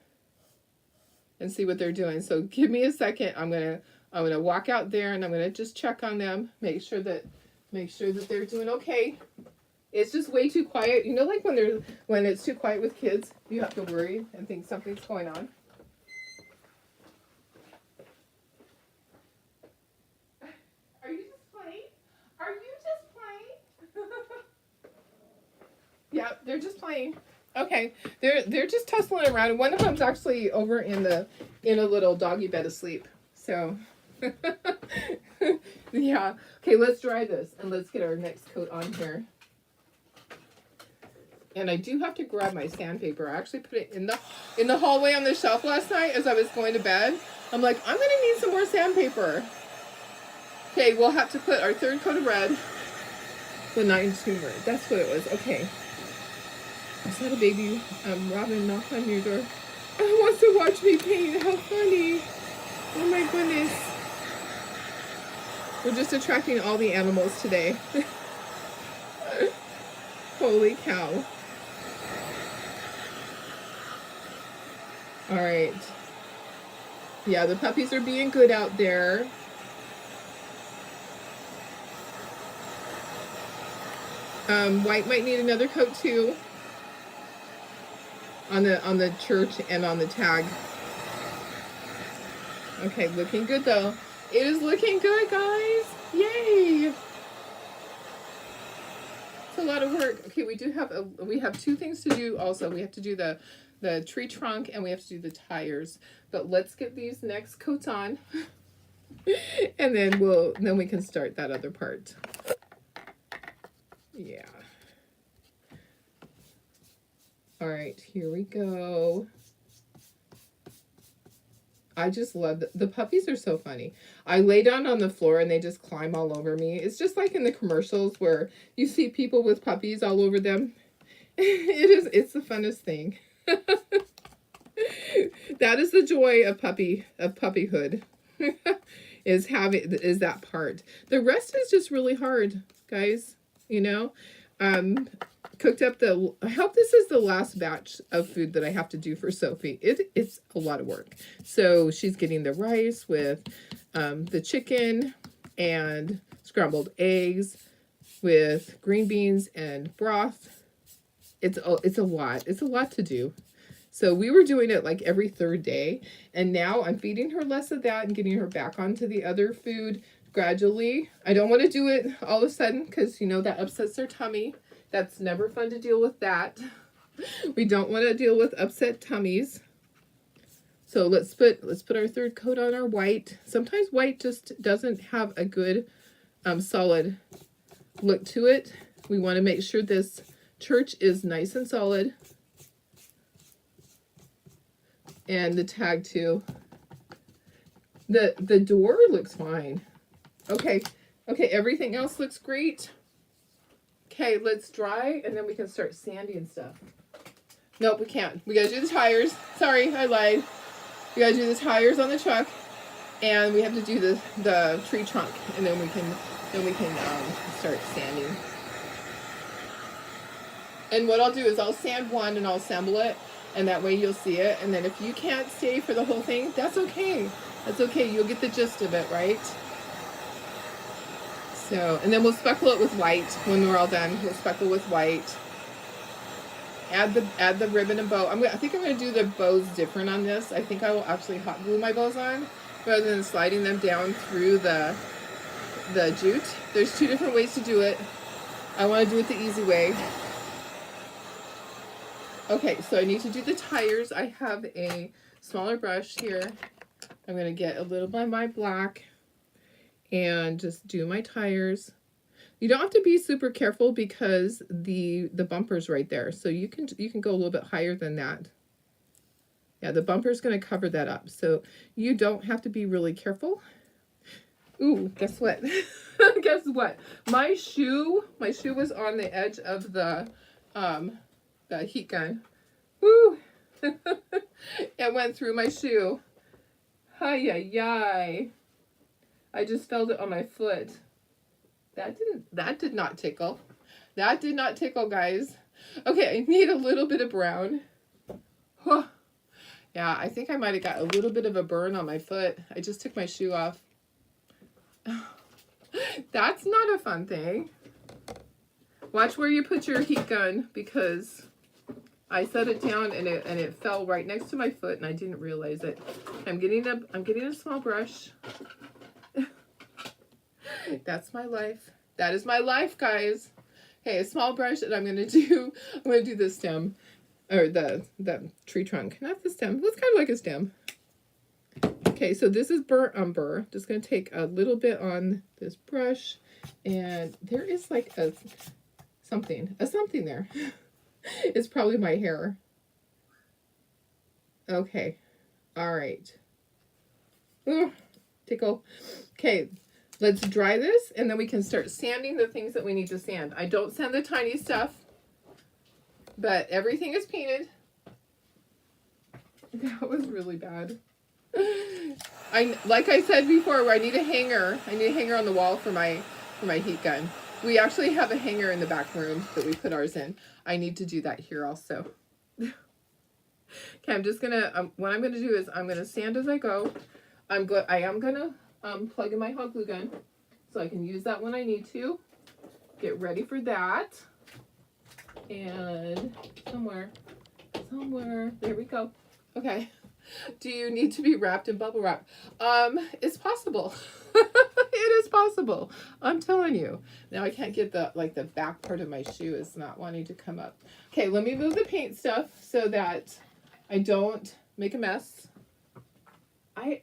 Speaker 1: and see what they're doing. So give me a second. I'm gonna walk out there and I'm gonna just check on them, make sure that they're doing okay. It's just way too quiet. You know, like when it's too quiet with kids, you have to worry and think something's going on. Are you just playing? Are you just playing? Yeah, they're just playing. Okay, they're just tussling around, and one of them's actually over in a little doggy bed asleep. So, yeah. Okay, let's dry this and let's get our next coat on here. And I do have to grab my sandpaper. I actually put it in the hallway on the shelf last night as I was going to bed. I'm like, I'm gonna need some more sandpaper. Okay, we'll have to put our third coat of red. The 9 tumor. That's what it was. Okay. I saw the baby Robin knock on your door. Oh, wants to watch me paint. How funny. Oh my goodness. We're just attracting all the animals today. Holy cow. All right. Yeah, the puppies are being good out there. White might need another coat too. On the church and on the tag. Okay, looking good though. It is looking good, guys. Yay! It's a lot of work. Okay, we have 2 things to do also. We have to do the tree trunk and we have to do the tires. But let's get these next coats on. And then we can start that other part. Yeah. All right, here we go. I just love the puppies are so funny. I lay down on the floor and they just climb all over me. It's just like in the commercials where you see people with puppies all over them. It's the funnest thing. That is the joy of puppyhood. is that part. The rest is just really hard, guys, you know. Cooked up I hope this is the last batch of food that I have to do for Sophie. It's a lot of work. So she's getting the rice with the chicken and scrambled eggs with green beans and broth. It's a lot. It's a lot to do. So we were doing it like every 3rd day. And now I'm feeding her less of that and getting her back onto the other food gradually. I don't want to do it all of a sudden because, you know, that upsets their tummy. That's never fun to deal with that. We don't want to deal with upset tummies. So let's put our 3rd coat on our white. Sometimes white just doesn't have a good solid look to it. We want to make sure this church is nice and solid. And the tag too. The door looks fine. Okay, everything else looks great. Okay, let's dry, and then we can start sanding stuff. Nope, we can't. We gotta do the tires. Sorry, I lied. We gotta do the tires on the truck, and we have to do the tree trunk, and then we can start sanding. And what I'll do is I'll sand one, and I'll assemble it, and that way you'll see it. And then if you can't stay for the whole thing, that's okay. That's okay. You'll get the gist of it, right? So, and then we'll speckle it with white when we're all done. We'll speckle with white. Add the ribbon and bow. I think I'm going to do the bows different on this. I think I will actually hot glue my bows on rather than sliding them down through the jute. There's 2 different ways to do it. I want to do it the easy way. Okay, so I need to do the tires. I have a smaller brush here. I'm going to get a little bit of my black and just do my tires. You don't have to be super careful because the bumper's right there. So you can go a little bit higher than that. Yeah, the bumper's going to cover that up. So you don't have to be really careful. Ooh, guess what? Guess what? My shoe was on the edge of the heat gun. Woo! It went through my shoe. Hi-yi-yi. I just felt it on my foot. That did not tickle. That did not tickle, guys. Okay, I need a little bit of brown. Huh. Yeah, I think I might have got a little bit of a burn on my foot. I just took my shoe off. That's not a fun thing. Watch where you put your heat gun, because I set it down and it fell right next to my foot and I didn't realize it. I'm getting a small brush. That's my life. That is my life, guys. Okay, a small brush, and I'm gonna do the stem, or the tree trunk, not the stem. It looks kind of like a stem. Okay, so this is burnt umber. Just gonna take a little bit on this brush, and there is like a something there. It's probably my hair. Okay, all right. Ooh, tickle. Okay. Let's dry this, and then we can start sanding the things that we need to sand. I don't sand the tiny stuff, but everything is painted. That was really bad. Like I said before, I need a hanger. I need a hanger on the wall for my heat gun. We actually have a hanger in the back room that we put ours in. I need to do that here also. Okay, I'm just gonna. What I'm gonna do is I'm gonna sand as I go. I am gonna plug in my hot glue gun so I can use that when I need to. Get ready for that. And somewhere, there we go. Okay. Do you need to be wrapped in bubble wrap? It's possible. It is possible. I'm telling you. Now I can't get the back part of my shoe is not wanting to come up. Okay, let me move the paint stuff so that I don't make a mess. I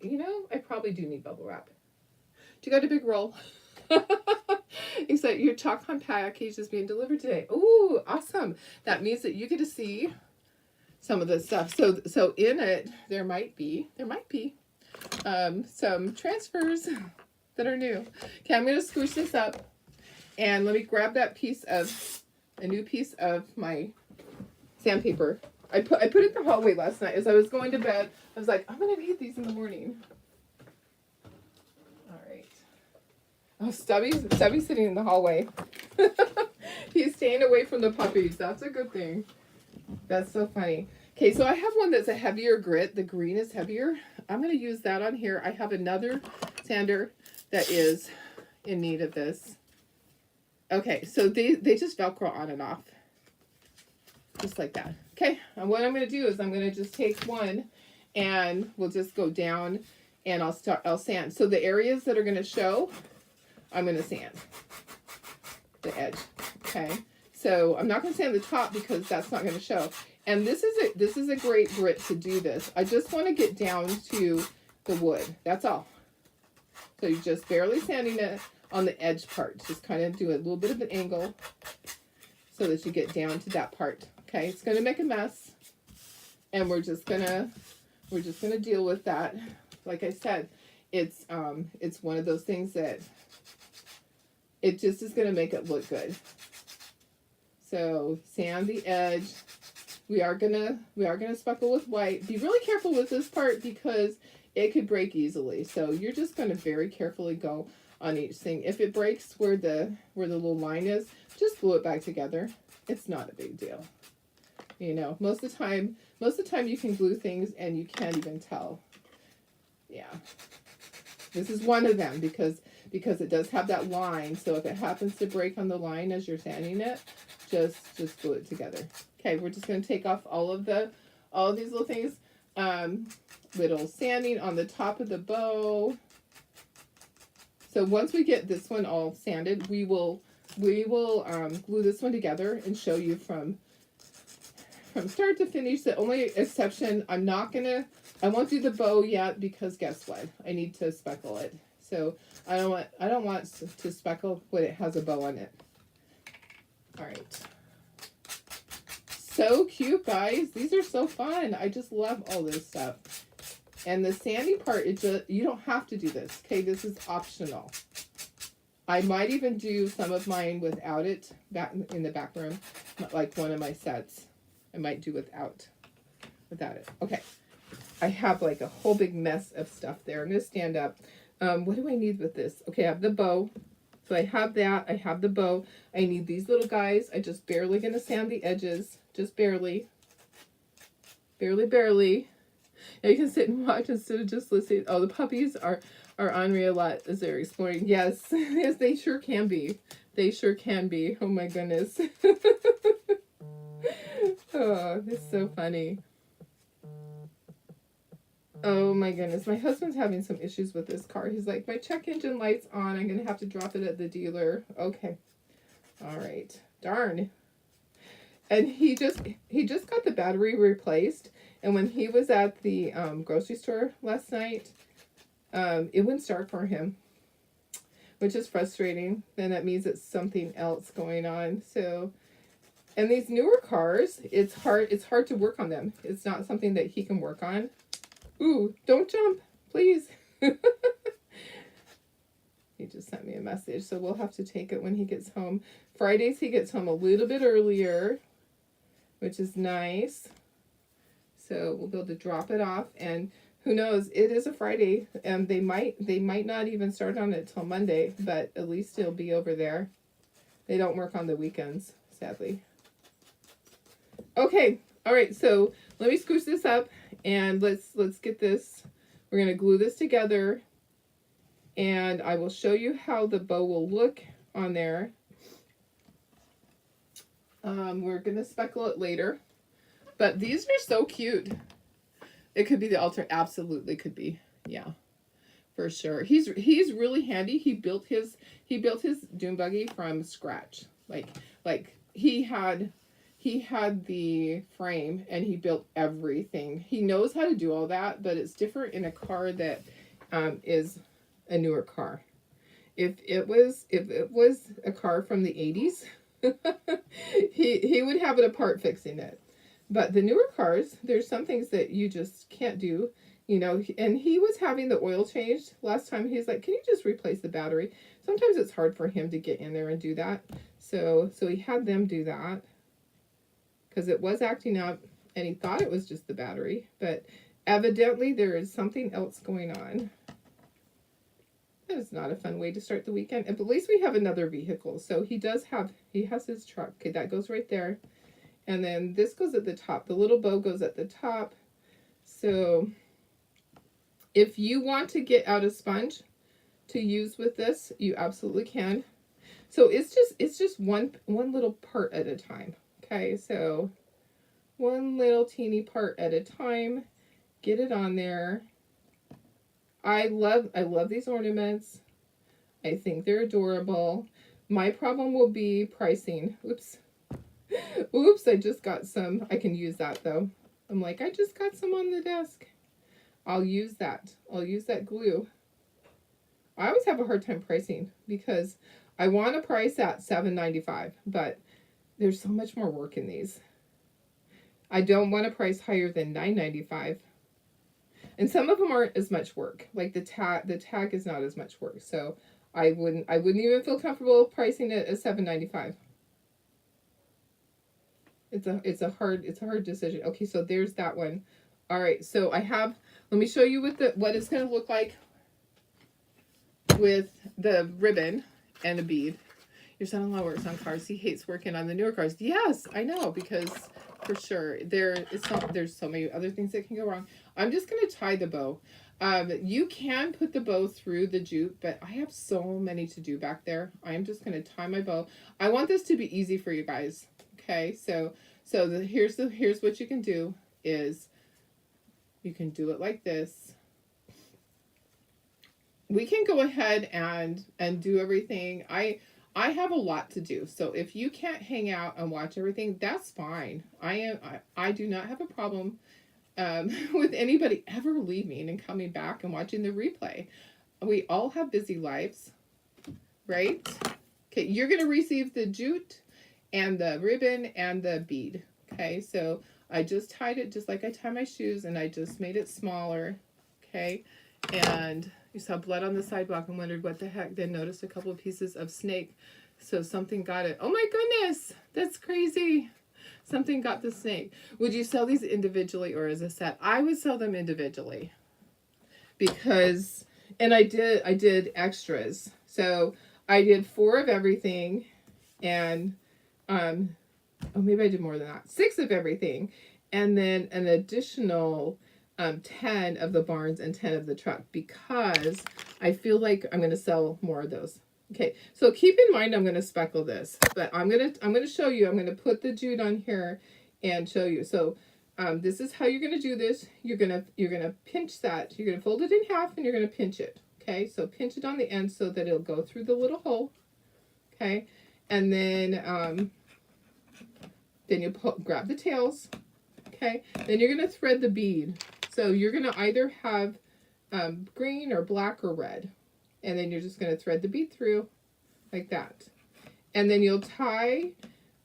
Speaker 1: probably do need bubble wrap. Do you got a big roll? Except your Chocon package is being delivered today. Ooh, awesome. That means that you get to see some of this stuff. So in it, there might be some transfers that are new. Okay, I'm going to squish this up. And let me grab a new piece of my sandpaper. I put it in the hallway last night as I was going to bed. I was like, I'm going to need these in the morning. All right. Oh, Stubby's sitting in the hallway. He's staying away from the puppies. That's a good thing. That's so funny. Okay, so I have one that's a heavier grit. The green is heavier. I'm going to use that on here. I have another sander that is in need of this. Okay, so they just Velcro on and off. Just like that. Okay, and what I'm going to do is I'm going to just take one and we'll just go down and I'll sand. So the areas that are going to show, I'm going to sand the edge. Okay, so I'm not going to sand the top because that's not going to show. And this is a great grit to do this. I just want to get down to the wood. That's all. So you're just barely sanding it on the edge part. Just kind of do a little bit of an angle so that you get down to that part. Okay, it's going to make a mess, and we're just gonna deal with that. Like I said, it's one of those things that it just is going to make it look good. So sand the edge. We are gonna speckle with white. Be really careful with this part because it could break easily. So you're just going to very carefully go on each thing. If it breaks where the little line is, just glue it back together. It's not a big deal. You know, most of the time you can glue things and you can't even tell. Yeah. This is one of them because it does have that line. So if it happens to break on the line as you're sanding it, just glue it together. Okay, we're just going to take off all of these little things. Little sanding on the top of the bow. So once we get this one all sanded, we will we will glue this one together and show you from start to finish. The only exception, I won't do the bow yet because guess what? I need to speckle it. So I don't want to speckle when it has a bow on it. All right. So cute, guys. These are so fun. I just love all this stuff. And the sandy part, you don't have to do this. Okay, this is optional. I might even do some of mine without it back in the back room, like one of my sets. I might do without it. Okay, I have like a whole big mess of stuff there. I'm gonna stand up. What do I need with this? Okay, I have the bow. So I have that. I have the bow. I need these little guys. I just barely gonna sand the edges. Just barely. Barely. Now you can sit and watch instead of just listening. Oh, the puppies are on me a lot as they're exploring. Yes, yes, they sure can be. They sure can be. Oh my goodness. Oh, this is so funny. Oh my goodness. My husband's having some issues with this car. He's like, my check engine light's on. I'm going to have to drop it at the dealer. Okay. All right. Darn. And he just got the battery replaced. And when he was at the grocery store last night, it wouldn't start for him, which is frustrating. Then that means it's something else going on. So, and these newer cars, it's hard to work on them. It's not something that he can work on. Ooh, don't jump, please. He just sent me a message, so we'll have to take it when he gets home. Fridays, he gets home a little bit earlier, which is nice. So we'll be able to drop it off, and who knows, it is a Friday, and they might not even start on it till Monday, but at least it'll be over there. They don't work on the weekends, sadly. Okay, all right, so let me scooch this up, and let's get this. We're going to glue this together, and I will show you how the bow will look on there. We're going to speckle it later. But these are so cute. It could be the altar. Absolutely could be. Yeah, for sure. He's really handy. He built his dune buggy from scratch. Like he had the frame and he built everything. He knows how to do all that, but it's different in a car that is a newer car. If it was a car from the 80s, he would have it apart fixing it. But the newer cars, there's some things that you just can't do, you know, and he was having the oil changed last time. He's like, can you just replace the battery? Sometimes it's hard for him to get in there and do that. So he had them do that because it was acting up and he thought it was just the battery, but evidently there is something else going on. That is not a fun way to start the weekend. And at least we have another vehicle. So he has his truck. Okay, that goes right there. And then this goes at the top. The little bow goes at the top. So if you want to get out a sponge to use with this, you absolutely can. So it's just one little part at a time. Okay, so one little teeny part at a time. Get it on there. I love these ornaments. I think they're adorable. My problem will be pricing. Oops. Oops, I just got some. I can use that though. I'm like, I just got some on the desk. I'll use that. I'll use that glue. I always have a hard time pricing because I want to price at $7.95, but there's so much more work in these. I don't want to price higher than $9.95. And some of them aren't as much work. Like the tag is not as much work. So I wouldn't even feel comfortable pricing it at $7.95. It's a hard decision. Okay, so there's that one. All right, so let me show you what it's going to look like with the ribbon and a bead. Your son-in-law works on cars. He hates working on the newer cars. Yes, I know, because for sure there's so many other things that can go wrong. I'm just going to tie the bow. You can put the bow through the jute, but I have so many to do back there. I'm just going to tie my bow. I want this to be easy for you guys. Okay, so here's what you can do is you can do it like this. We can go ahead and do everything. I I have a lot to do. So if you can't hang out and watch everything, that's fine. I do not have a problem with anybody ever leaving and coming back and watching the replay. We all have busy lives, right? Okay, you're going to receive the jute and the ribbon and the bead. Okay, so I just tied it just like I tie my shoes, and I just made it smaller. Okay, and you saw blood on the sidewalk and wondered what the heck, then noticed a couple of pieces of snake. So something got it. Oh my goodness, that's crazy. Something got the snake. Would you sell these individually or as a set? I would sell them individually because, and I did extras. So I did 4 of everything, and oh, maybe I did more than that. 6 of everything, and then an additional 10 of the barns and 10 of the truck, because I feel like I'm going to sell more of those. Okay, so keep in mind I'm going to speckle this, but I'm going to show you. I'm going to put the jute on here and show you. So this is how you're going to do this. You're going to pinch that. You're going to fold it in half and you're going to pinch it. Okay, so pinch it on the end so that it'll go through the little hole. Okay, and then you grab the tails. Okay, then you're going to thread the bead. So you're going to either have green or black or red. And then you're just going to thread the bead through like that. And then you'll tie,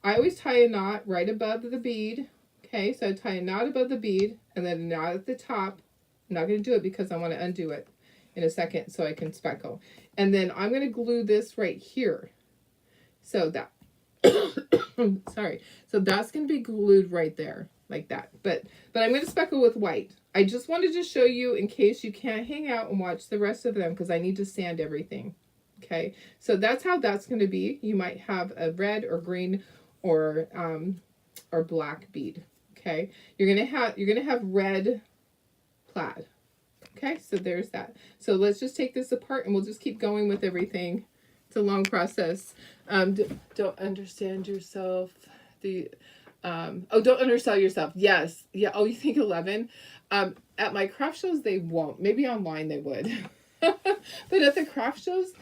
Speaker 1: I always tie a knot right above the bead. Okay, so I tie a knot above the bead and then a knot at the top. I'm not going to do it because I want to undo it in a second so I can speckle. And then I'm going to glue this right here. So that, sorry. So that's going to be glued right there like that. But I'm going to speckle with white. I just wanted to show you in case you can't hang out and watch the rest of them because I need to sand everything. Okay, so that's how that's going to be. You might have a red or green or black bead. Okay, you're gonna have red plaid. Okay, so there's that. So let's just take this apart and we'll just keep going with everything. It's a long process. Don't understand yourself. Don't undersell yourself. Yes. Yeah. Oh, you think 11? At my craft shows, they won't. Maybe online they would. But at the craft shows,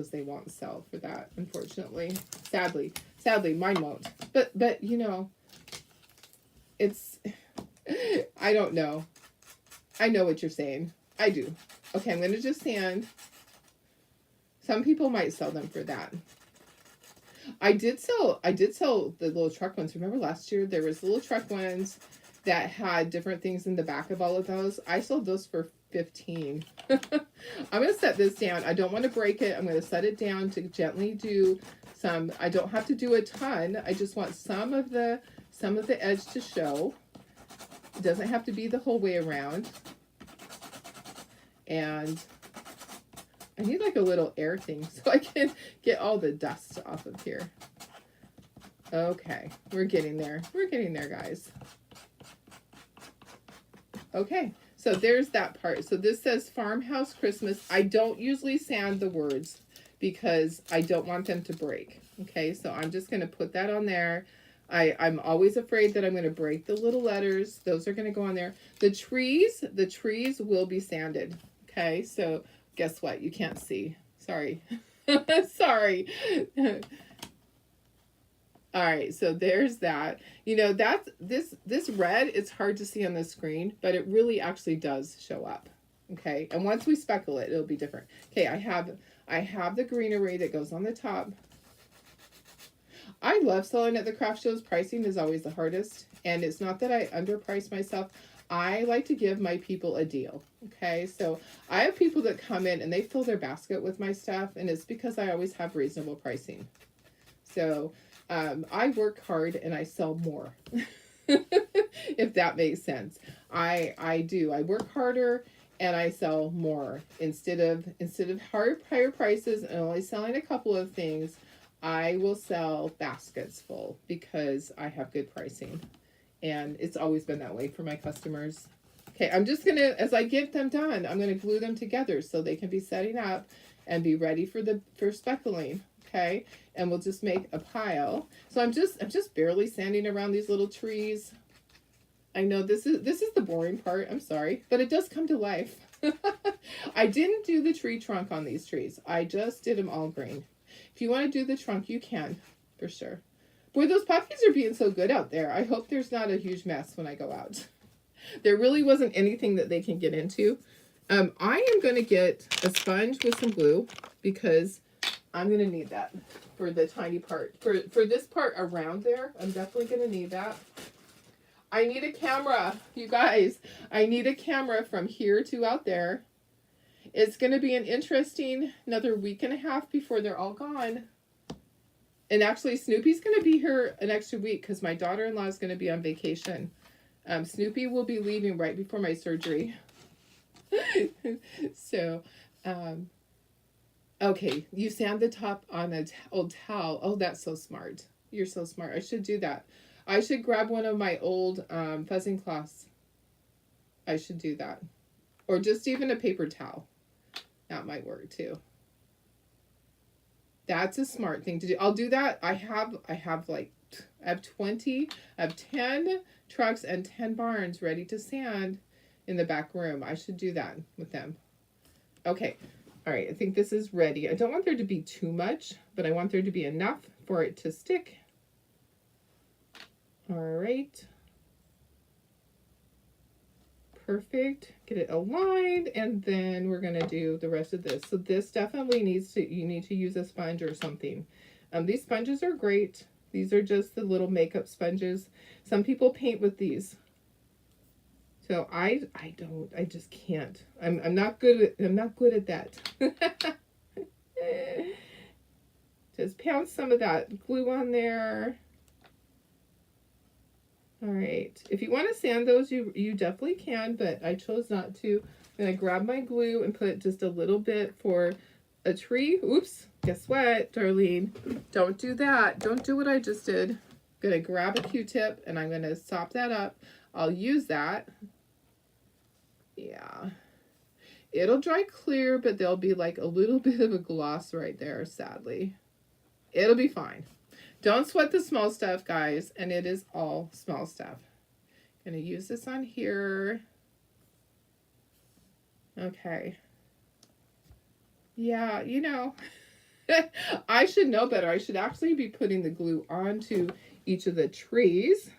Speaker 1: they won't sell for that, unfortunately. Sadly, mine won't. But you know, it's, I don't know. I know what you're saying. I do. Okay, I'm going to just sand. Some people might sell them for that. I did sell the little truck ones. Remember last year there was little truck ones that had different things in the back of all of those. I sold those for $15. I'm going to set this down. I don't want to break it. I'm going to set it down to gently do some. I don't have to do a ton. I just want some of the edge to show. It doesn't have to be the whole way around. And I need like a little air thing so I can get all the dust off of here. Okay, we're getting there. We're getting there, guys. Okay, so there's that part. So this says Farmhouse Christmas. I don't usually sand the words because I don't want them to break. Okay, so I'm just going to put that on there. I'm always afraid that I'm going to break the little letters. Those are going to go on there. The trees will be sanded. Okay, so guess what? You can't see. Sorry. Sorry. All right, so there's that. You know, that's this red, it's hard to see on the screen, but it really actually does show up. Okay, and once we speckle it, it'll be different. Okay, I have the greenery that goes on the top. I love selling at the craft shows. Pricing is always the hardest, and it's not that I underprice myself. I like to give my people a deal. Okay, so I have people that come in and they fill their basket with my stuff, and it's because I always have reasonable pricing. So I work hard and I sell more, if that makes sense. I do. I work harder and I sell more instead of higher prices and only selling a couple of things. I will sell baskets full because I have good pricing, and it's always been that way for my customers. Okay, I'm just gonna, as I get them done, I'm gonna glue them together so they can be setting up and be ready for speckling. Okay, and we'll just make a pile. So I'm just barely sanding around these little trees. I know this is the boring part. I'm sorry, but it does come to life. I didn't do the tree trunk on these trees. I just did them all green. If you want to do the trunk, you can, for sure. Boy, those puppies are being so good out there. I hope there's not a huge mess when I go out. There really wasn't anything that they can get into. I am going to get a sponge with some glue because I'm going to need that for the tiny part. For this part around there, I'm definitely going to need that. I need a camera, you guys. I need a camera from here to out there. It's going to be an interesting another week and a half before they're all gone. And actually, Snoopy's going to be here an extra week because my daughter-in-law is going to be on vacation. Snoopy will be leaving right before my surgery. So, okay, you sand the top on an old towel. Oh, that's so smart. You're so smart. I should do that. I should grab one of my old fuzzing cloths. I should do that. Or just even a paper towel. That might work too. That's a smart thing to do. I'll do that. I have 20, I have 10 trucks and 10 barns ready to sand in the back room. I should do that with them. Okay. All right. I think this is ready. I don't want there to be too much, but I want there to be enough for it to stick. All right. Perfect. Get it aligned, and then we're going to do the rest of this. So this definitely needs to, you need to use a sponge or something. These sponges are great. These are just the little makeup sponges. Some people paint with these. So I just can't. I'm not good at that. Just pound some of that glue on there. All right. If you want to sand those, you definitely can, but I chose not to. I'm going to grab my glue and put just a little bit for a tree. Oops. Guess what, Darlene? Don't do that. Don't do what I just did. I'm going to grab a Q-tip and I'm going to sop that up. I'll use that. Yeah. It'll dry clear, but there'll be like a little bit of a gloss right there, sadly. It'll be fine. Don't sweat the small stuff, guys, and it is all small stuff. I'm going to use this on here. Okay. Yeah, you know, I should know better. I should actually be putting the glue onto each of the trees.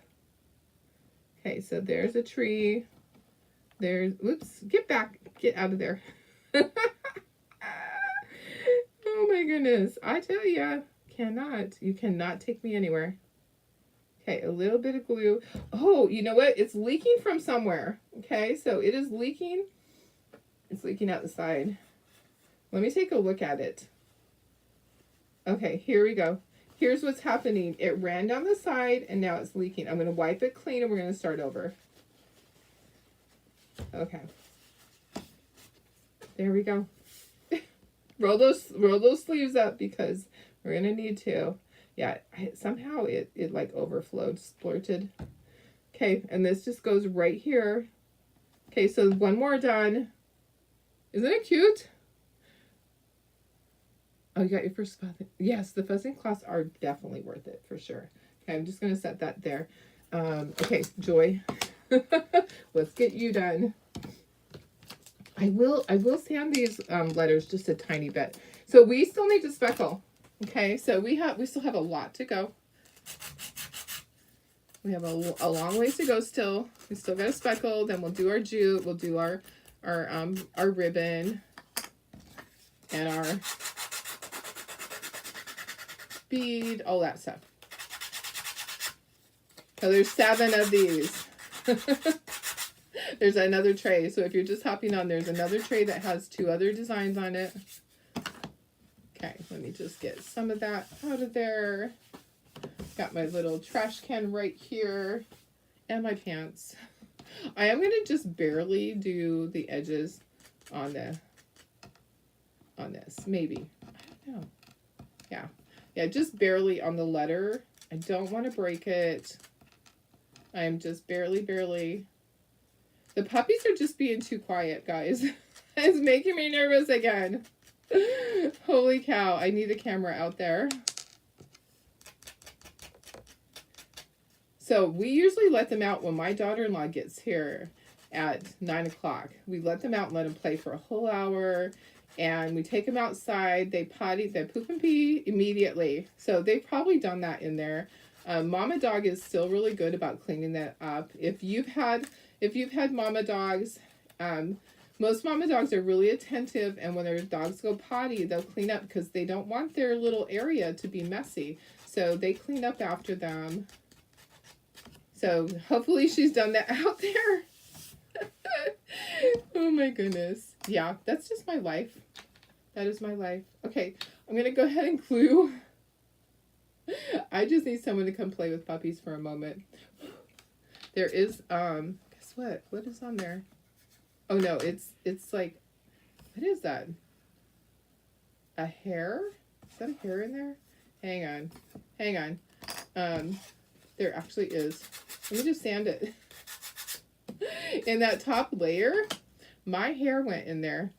Speaker 1: Okay, so there's a tree. There's, whoops, get back, get out of there. Oh my goodness, I tell ya. You cannot take me anywhere. Okay, a little bit of glue. Oh, you know what? It's leaking from somewhere. Okay, so it is leaking. It's leaking out the side. Let me take a look at it. Okay, here we go. Here's what's happening. It ran down the side and now it's leaking. I'm going to wipe it clean and we're going to start over. Okay. There we go. roll those sleeves up because we're going to need to. Yeah, somehow it like overflowed, splurted. Okay, and this just goes right here. Okay, so one more done. Isn't it cute? Oh, you got your first spot. Yes, the fuzzing cloths are definitely worth it for sure. Okay, I'm just going to set that there. Okay, Joy. Let's get you done. I will sand these letters just a tiny bit. So we still need to speckle. Okay, so we still have a lot to go. We have a long ways to go still. We still got to speckle. Then we'll do our jute. We'll do our ribbon and our bead, all that stuff. So there's 7 of these. There's another tray. So if you're just hopping on, there's another tray that has 2 other designs on it. Okay, let me just get some of that out of there. Got my little trash can right here and my pants. I am going to just barely do the edges on this, maybe. I don't know. Yeah, just barely on the letter. I don't want to break it. I am just barely. The puppies are just being too quiet, guys. It's making me nervous again. Holy cow, I need a camera out there. So we usually let them out when my daughter-in-law gets here at 9 o'clock. We let them out and let them play for a whole hour. and we take them outside. They potty, they poop and pee immediately. So they've probably done that in there. Mama dog is still really good about cleaning that up. If you've had mama dogs, most mama dogs are really attentive, and when their dogs go potty, they'll clean up because they don't want their little area to be messy. So they clean up after them. So hopefully she's done that out there. Oh my goodness. Yeah, that's just my life. That is my life. Okay, I'm going to go ahead and glue. I just need someone to come play with puppies for a moment. There is, guess what? What is on there? Oh no, it's like, what is that? A hair? Is that a hair in there? Hang on. There actually is. Let me just sand it. In that top layer, my hair went in there.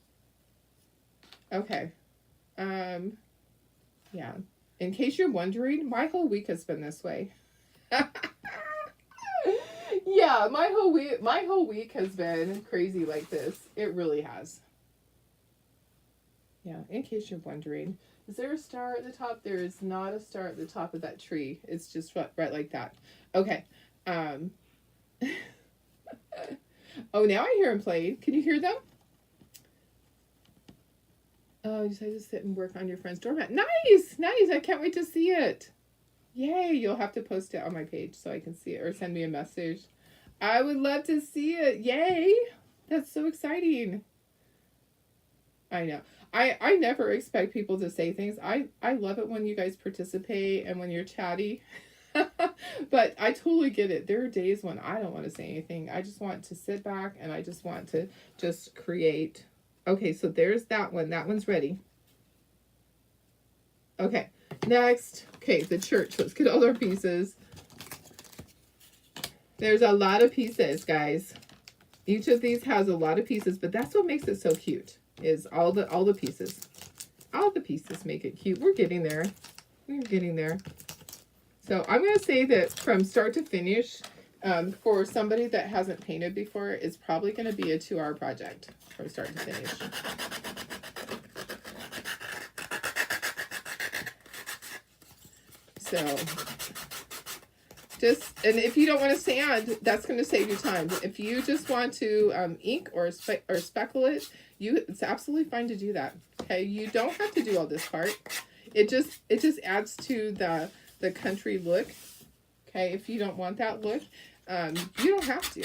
Speaker 1: Okay. Yeah. In case you're wondering, my whole week has been this way. Yeah, my whole week has been crazy like this. It really has. Yeah, in case you're wondering. Is there a star at the top? There is not a star at the top of that tree. It's just right like that. Okay. Oh, now I hear them playing. Can you hear them? Oh, you decided to sit and work on your friend's doormat. Nice! Nice! I can't wait to see it. Yay! You'll have to post it on my page so I can see it, or send me a message. I would love to see it. Yay! That's so exciting. I know. I never expect people to say things. I love it when you guys participate and when you're chatty. But I totally get it. There are days when I don't want to say anything. I just want to sit back and I just want to just create. Okay, so there's that one. That one's ready. Okay, next. Okay, the church. Let's get all our pieces. There's a lot of pieces, guys. Each of these has a lot of pieces, but that's what makes it so cute. Is all the pieces. All the pieces make it cute. We're getting there. We're getting there. So I'm going to say that from start to finish, for somebody that hasn't painted before, it's probably going to be a 2-hour project from start to finish. So and if you don't want to sand, that's going to save you time. If you just want to ink or speckle it, it's absolutely fine to do that. Okay, you don't have to do all this part. It just adds to the country look. Okay, if you don't want that look, you don't have to.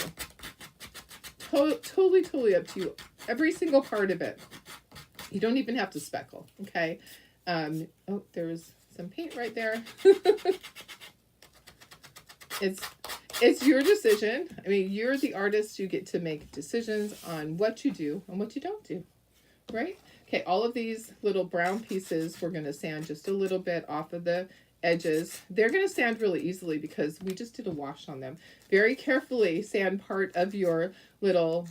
Speaker 1: Totally up to you. Every single part of it. You don't even have to speckle. Okay. Oh, there was some paint right there. It's your decision. I mean, you're the artist. You get to make decisions on what you do and what you don't do, right? Okay, all of these little brown pieces, we're going to sand just a little bit off of the edges. They're going to sand really easily because we just did a wash on them. Very carefully sand part of your little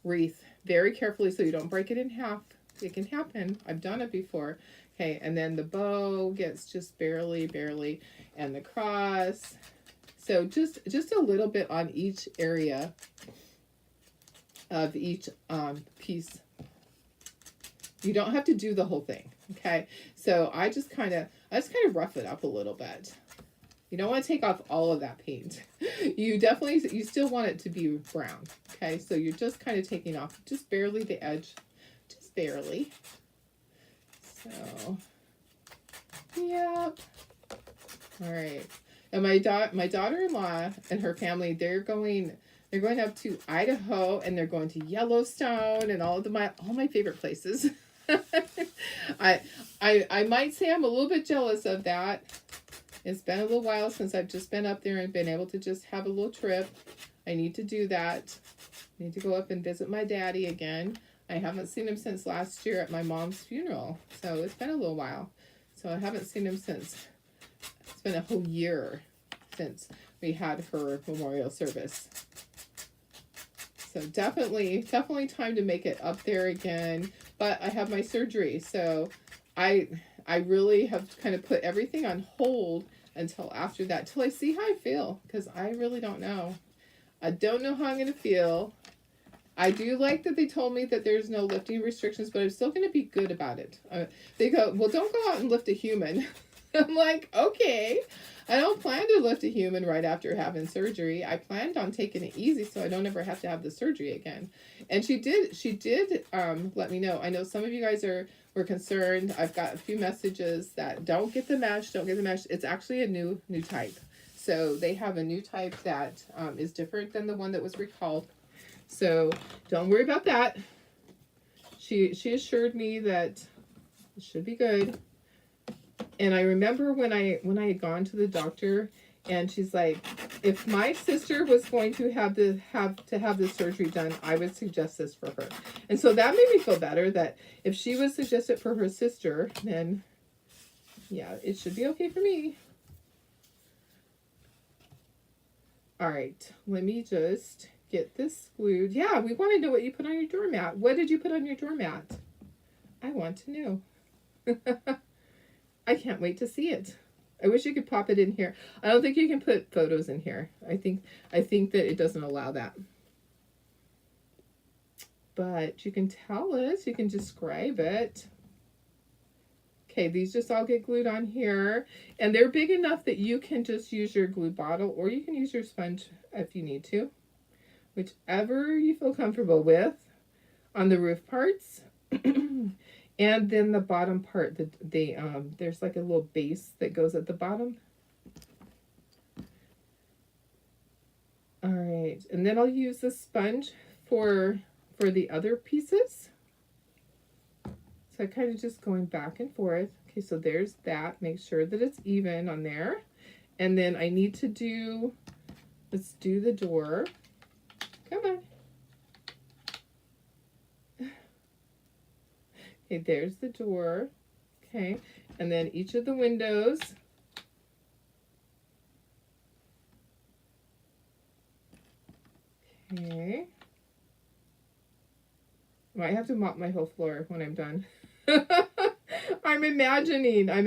Speaker 1: wreath. Very carefully so you don't break it in half. It can happen. I've done it before. Okay, and then the bow gets just barely, and the cross. So just a little bit on each area of each piece. You don't have to do the whole thing, okay? So I just kind of rough it up a little bit. You don't want to take off all of that paint. You still want it to be brown, okay? So you're just kind of taking off just barely the edge, just barely. So, yep. All right. And my daughter-in-law and her family, they're going up to Idaho, and they're going to Yellowstone and all my favorite places. I might say I'm a little bit jealous of that. It's been a little while since I've just been up there and been able to just have a little trip. I need to do that. I need to go up and visit my daddy again. I haven't seen him since last year at my mom's funeral. So it's been a little while. So I haven't seen him since. It's been a whole year since we had her memorial service. So definitely time to make it up there again. But I have my surgery, so I really have kind of put everything on hold until after that, till I see how I feel, because I really don't know. I don't know how I'm going to feel. I do like that they told me that there's no lifting restrictions, but I'm still going to be good about it. They go, well, don't go out and lift a human. I'm like, okay. I don't plan to lift a human right after having surgery. I planned on taking it easy so I don't ever have to have the surgery again. And she did let me know. I know some of you guys were concerned. I've got a few messages that don't get the mesh, don't get the mesh. It's actually a new type. So they have a new type that is different than the one that was recalled. So don't worry about that. She assured me that it should be good. And I remember when I had gone to the doctor, and she's like, if my sister was going to have the surgery done, I would suggest this for her. And so that made me feel better, that if she would suggest it for her sister, then yeah, it should be okay for me. All right, let me just get this glued. Yeah, we want to know what you put on your doormat. What did you put on your doormat? I want to know. I can't wait to see it. I wish you could pop it in here. I don't think you can put photos in here. I think that it doesn't allow that. But you can tell us, you can describe it. Okay, these just all get glued on here. And they're big enough that you can just use your glue bottle, or you can use your sponge if you need to. Whichever you feel comfortable with. On the roof parts. And then the bottom part, there's like a little base that goes at the bottom. All right, and then I'll use the sponge for the other pieces. So I kind of just going back and forth. Okay, so there's that. Make sure that it's even on there. And then I need to let's do the door. Come on. Okay, there's the door. Okay, and then each of the windows. Okay. Might have to mop my whole floor when I'm done. I'm imagining that I'm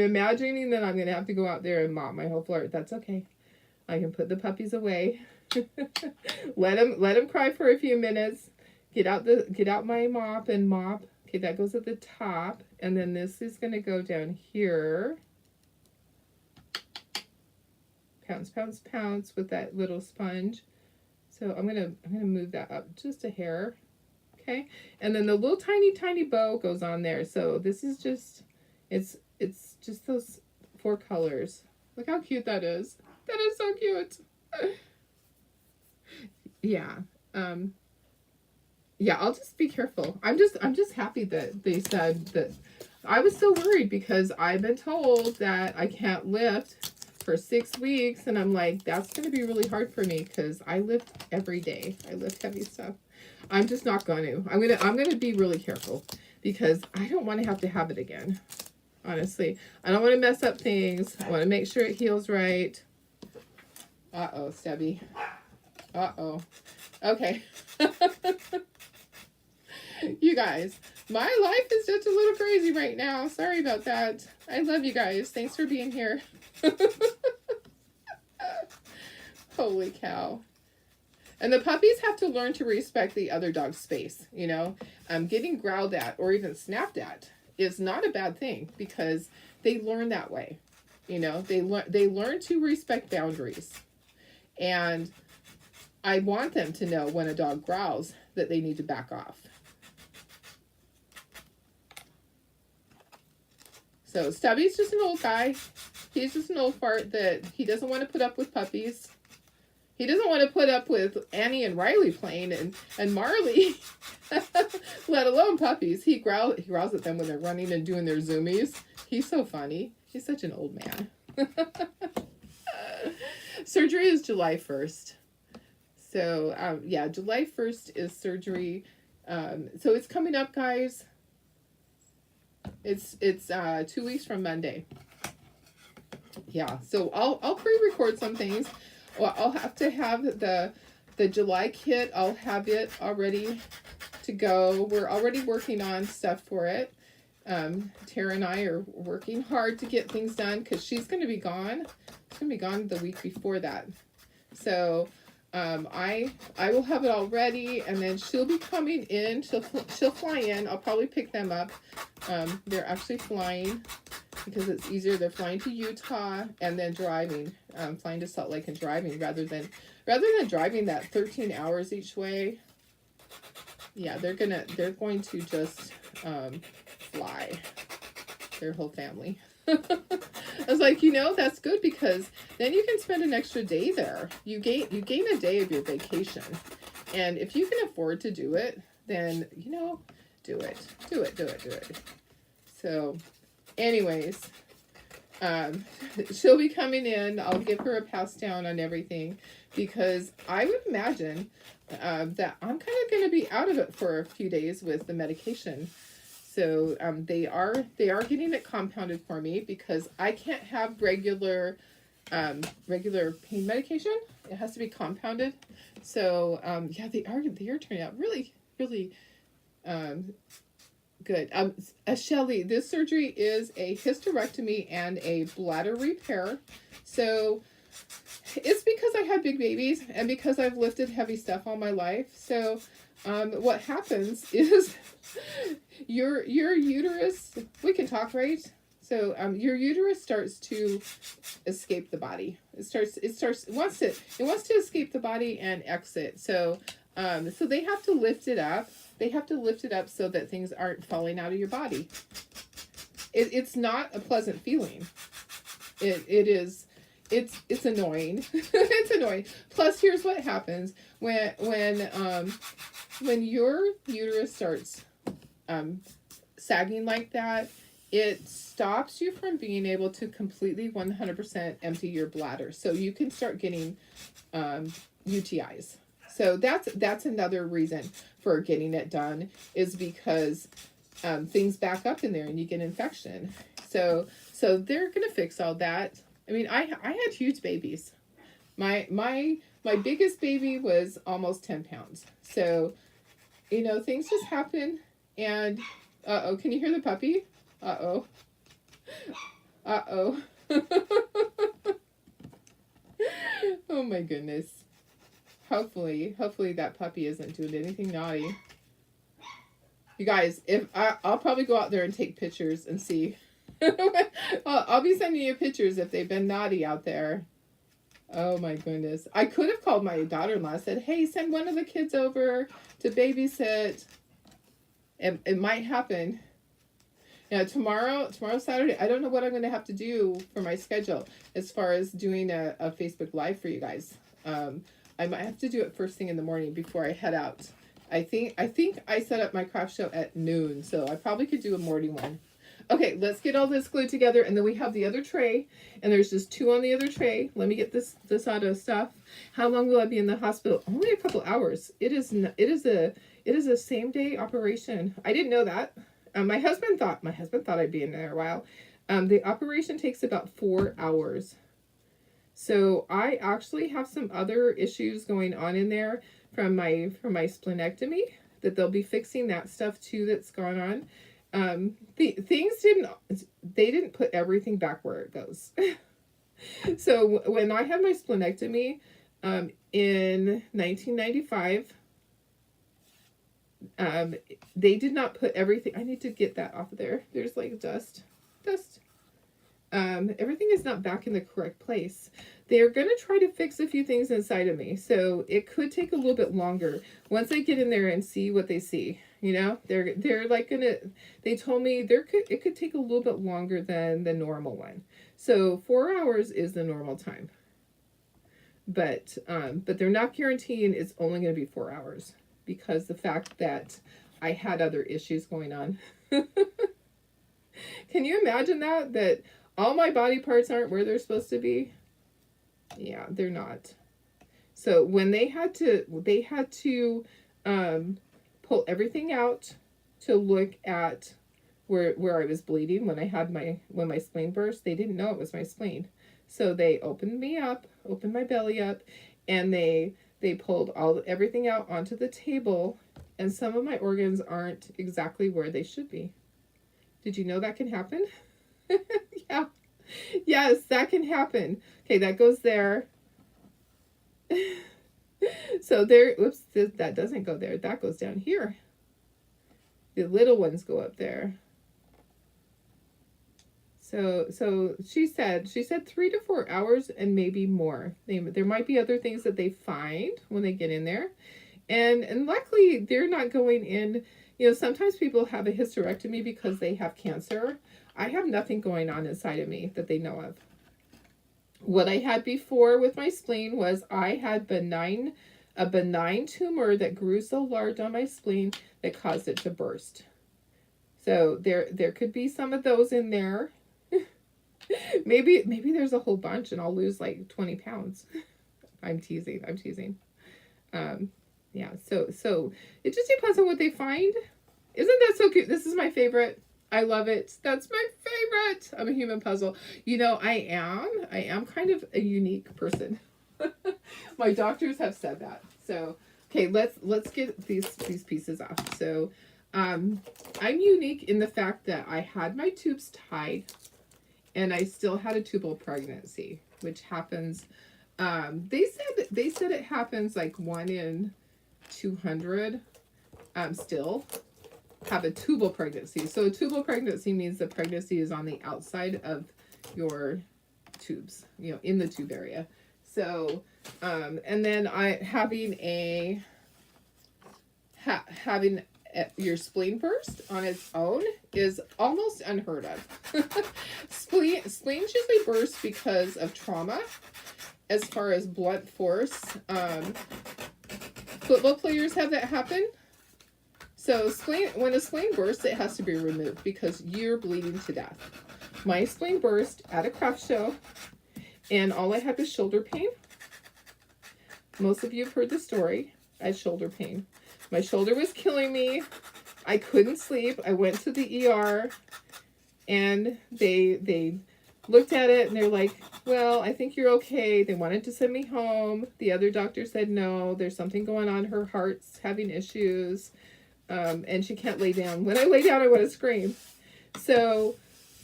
Speaker 1: going to have to go out there and mop my whole floor. That's okay. I can put the puppies away. let them cry for a few minutes. Get out my mop and mop. Okay, that goes at the top, and then this is going to go down here. Pounce, pounce, pounce with that little sponge. So I'm gonna move that up just a hair. Okay, and then the little tiny bow goes on there. So this is just it's just those 4 colors. Look how cute that is. That is so cute. Yeah. Yeah, I'll just be careful. I'm just happy that they said that. I was so worried because I've been told that I can't lift for 6 weeks, and I'm like, that's going to be really hard for me because I lift every day. I lift heavy stuff. I'm just not going to. I'm going to be really careful because I don't want to have it again. Honestly, I don't want to mess up things. I want to make sure it heals right. Uh-oh, Stubby. Uh-oh. Okay. You guys, my life is just a little crazy right now. Sorry about that. I love you guys. Thanks for being here. Holy cow. And the puppies have to learn to respect the other dog's space, you know. Getting growled at or even snapped at is not a bad thing because they learn that way. You know, they learn to respect boundaries. And I want them to know when a dog growls that they need to back off. So Stubby's just an old guy. He's just an old fart that he doesn't want to put up with puppies. He doesn't want to put up with Annie and Riley playing and Marley, let alone puppies. He growls at them when they're running and doing their zoomies. He's so funny. He's such an old man. Surgery is July 1st. So, yeah, July 1st is surgery. So it's coming up, guys. It's 2 weeks from Monday. Yeah, so I'll pre-record some things. Well, I'll have to have the July kit. I'll have it already to go. We're already working on stuff for it. Tara and I are working hard to get things done because she's going to be gone. She's going to be gone the week before that. So I will have it all ready, and then she'll be coming in. She'll fly in. I'll probably pick them up. They're actually flying because it's easier. They're flying to Utah and then driving, flying to Salt Lake and driving rather than driving that 13 hours each way. Yeah, they're going to just fly, their whole family. I was like, that's good, because then you can spend an extra day there. You gain a day of your vacation. And if you can afford to do it, then, do it. So anyways, she'll be coming in. I'll give her a pass down on everything, because I would imagine that I'm kind of going to be out of it for a few days with the medication. So they are getting it compounded for me, because I can't have regular pain medication. It has to be compounded. So yeah, they are turning out really, really good. Shelly, this surgery is a hysterectomy and a bladder repair. So it's because I had big babies and because I've lifted heavy stuff all my life. So what happens is your uterus, we can talk, right? So your uterus starts to escape the body. It wants to escape the body and exit. So so they have to lift it up. They have to lift it up so that things aren't falling out of your body. It's not a pleasant feeling. It's annoying. It's annoying. Plus, here's what happens when your uterus starts sagging like that. It stops you from being able to completely 100% empty your bladder, so you can start getting UTIs. So that's another reason for getting it done, is because things back up in there and you get infection. So they're gonna fix all that. I mean, I had huge babies. My biggest baby was almost 10 pounds. So, things just happen. And, can you hear the puppy? Uh-oh. Oh my goodness. Hopefully that puppy isn't doing anything naughty. You guys, I'll probably go out there and take pictures and see. I'll be sending you pictures if they've been naughty out there. Oh my goodness. I could have called my daughter-in-law and said, hey, send one of the kids over to babysit. It might happen. Now, tomorrow, Saturday, I don't know what I'm going to have to do for my schedule as far as doing a Facebook Live for you guys. I might have to do it first thing in the morning before I head out. I think I set up my craft show at noon, so I probably could do a morning one. Okay, let's get all this glued together, and then we have the other tray, and there's just 2 on the other tray. Let me get this out of stuff. How long will I be in the hospital? Only a couple hours. It is a same day operation. I didn't know that. My husband thought I'd be in there a while. The operation takes about 4 hours. So I actually have some other issues going on in there from my splenectomy, that they'll be fixing that stuff too that's gone on. They didn't put everything back where it goes. So when I had my splenectomy in 1995, they did not put everything. I need to get that off of there. There's like dust. Everything is not back in the correct place. They're going to try to fix a few things inside of me, so it could take a little bit longer once I get in there and see what they see. They're like they told me it could take a little bit longer than the normal one. So 4 hours is the normal time. But they're not guaranteeing it's only going to be 4 hours, because the fact that I had other issues going on. Can you imagine that all my body parts aren't where they're supposed to be? Yeah, they're not. So when they had to pull everything out to look at where I was bleeding when my spleen burst. They didn't know it was my spleen. So they opened my belly up, and they pulled everything out onto the table, and some of my organs aren't exactly where they should be. Did you know that can happen? Yeah. Yes, that can happen. Okay, that goes there. So there, whoops, that doesn't go there. That goes down here. The little ones go up there. So she said 3 to 4 hours and maybe more. There might be other things that they find when they get in there, and luckily they're not going in. You know, sometimes people have a hysterectomy because they have cancer. I have nothing going on inside of me that they know of. What I had before with my spleen was I had a benign tumor that grew so large on my spleen that caused it to burst. So there could be some of those in there. Maybe there's a whole bunch and I'll lose like 20 pounds. I'm teasing. I'm teasing. Yeah, so it just depends on what they find. Isn't that so cute? This is my favorite. I love it. That's my favorite. I'm a human puzzle. You know, I am kind of a unique person. My doctors have said that. So, okay, let's get these pieces off. So, I'm unique in the fact that I had my tubes tied and I still had a tubal pregnancy, which happens they said it happens like 1 in 200 still have a tubal pregnancy. So a tubal pregnancy means the pregnancy is on the outside of your tubes, you know, in the tube area. So and then having your spleen burst on its own is almost unheard of. Spleens usually burst because of trauma. As far as blunt force, football players have that happen. So when a spleen bursts, it has to be removed because you're bleeding to death. My spleen burst at a craft show, and all I had was shoulder pain. Most of you have heard the story. I had shoulder pain. My shoulder was killing me. I couldn't sleep. I went to the ER, and they looked at it, and they're like, well, I think you're okay. They wanted to send me home. The other doctor said, no, there's something going on. Her heart's having issues, and she can't lay down. When I lay down, I want to scream. So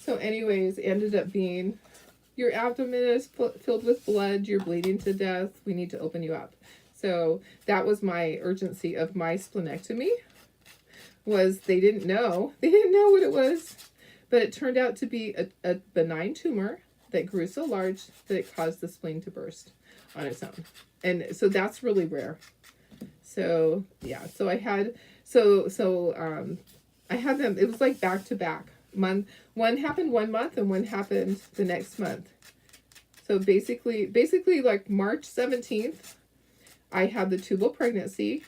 Speaker 1: anyways, it ended up being, your abdomen is filled with blood. You're bleeding to death. We need to open you up. So that was my urgency of my splenectomy, was they didn't know. They didn't know what it was. But it turned out to be a benign tumor that grew so large that it caused the spleen to burst on its own. And so that's really rare. So yeah, so I had I had them, it was like back to back. One happened 1 month and one happened the next month. So basically like March 17th, I had the tubal pregnancy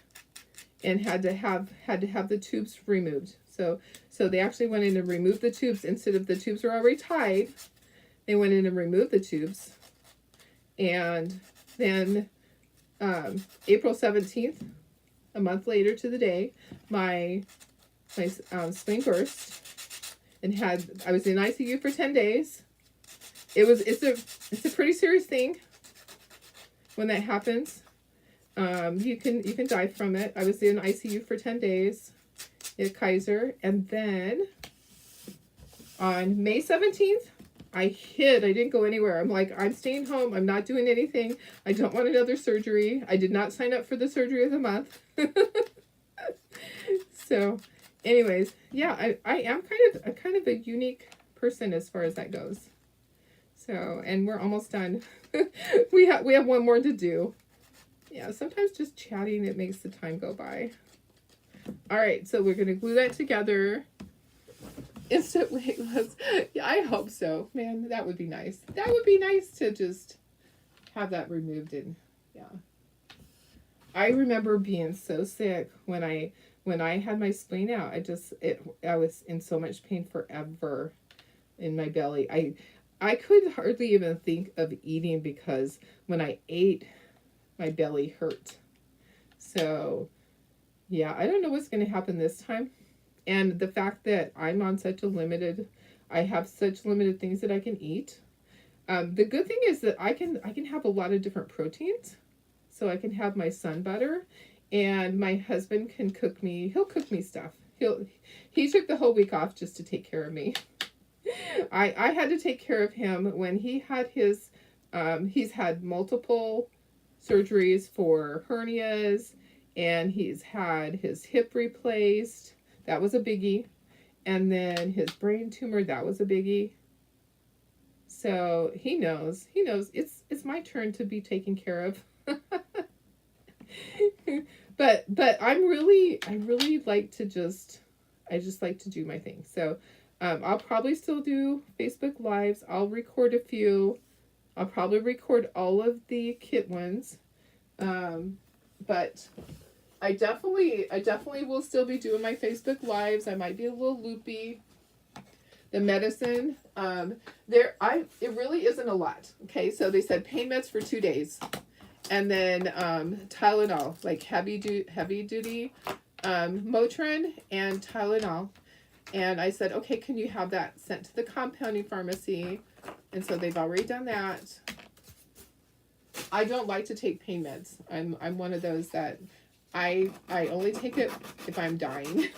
Speaker 1: and had to have the tubes removed. So they actually went in and removed the tubes. Instead of the tubes were already tied, they went in and removed the tubes. And then April 17th, a month later to the day, my spleen burst, and I was in ICU for 10 days. It's a pretty serious thing when that happens. You can die from it. I was in ICU for 10 days at Kaiser, and then on May 17th, I hid. I didn't go anywhere. I'm like, I'm staying home. I'm not doing anything. I don't want another surgery. I did not sign up for the surgery of the month. So, anyways, yeah, I am kind of a unique person as far as that goes. So, and we're almost done. we have one more to do. Yeah, sometimes just chatting, it makes the time go by. All right, so we're going to glue that together. Instant weight loss. Yeah, I hope so. Man, that would be nice. That would be nice to just have that removed. And yeah. I remember being so sick when I had my spleen out. I was in so much pain forever in my belly. I could hardly even think of eating because when I ate, my belly hurt. So yeah, I don't know what's going to happen this time. And the fact that I'm on I have such limited things that I can eat. The good thing is that I can have a lot of different proteins. So I can have my sun butter, and my husband can cook me. He'll cook me stuff. He took the whole week off just to take care of me. I had to take care of him when he had his, he's had multiple surgeries for hernias, and he's had his hip replaced. That was a biggie. And then his brain tumor, that was a biggie. So he knows it's my turn to be taken care of. but I really like to just like to do my thing. So I'll probably still do Facebook Lives. I'll record a few. I'll probably record all of the kit ones. But I definitely will still be doing my Facebook Lives. I might be a little loopy. The medicine, it really isn't a lot. Okay, so they said pain meds for 2 days, and then Tylenol, like heavy duty Motrin and Tylenol. And I said, okay, can you have that sent to the compounding pharmacy? And so they've already done that. I don't like to take pain meds. I'm one of those that I only take it if I'm dying.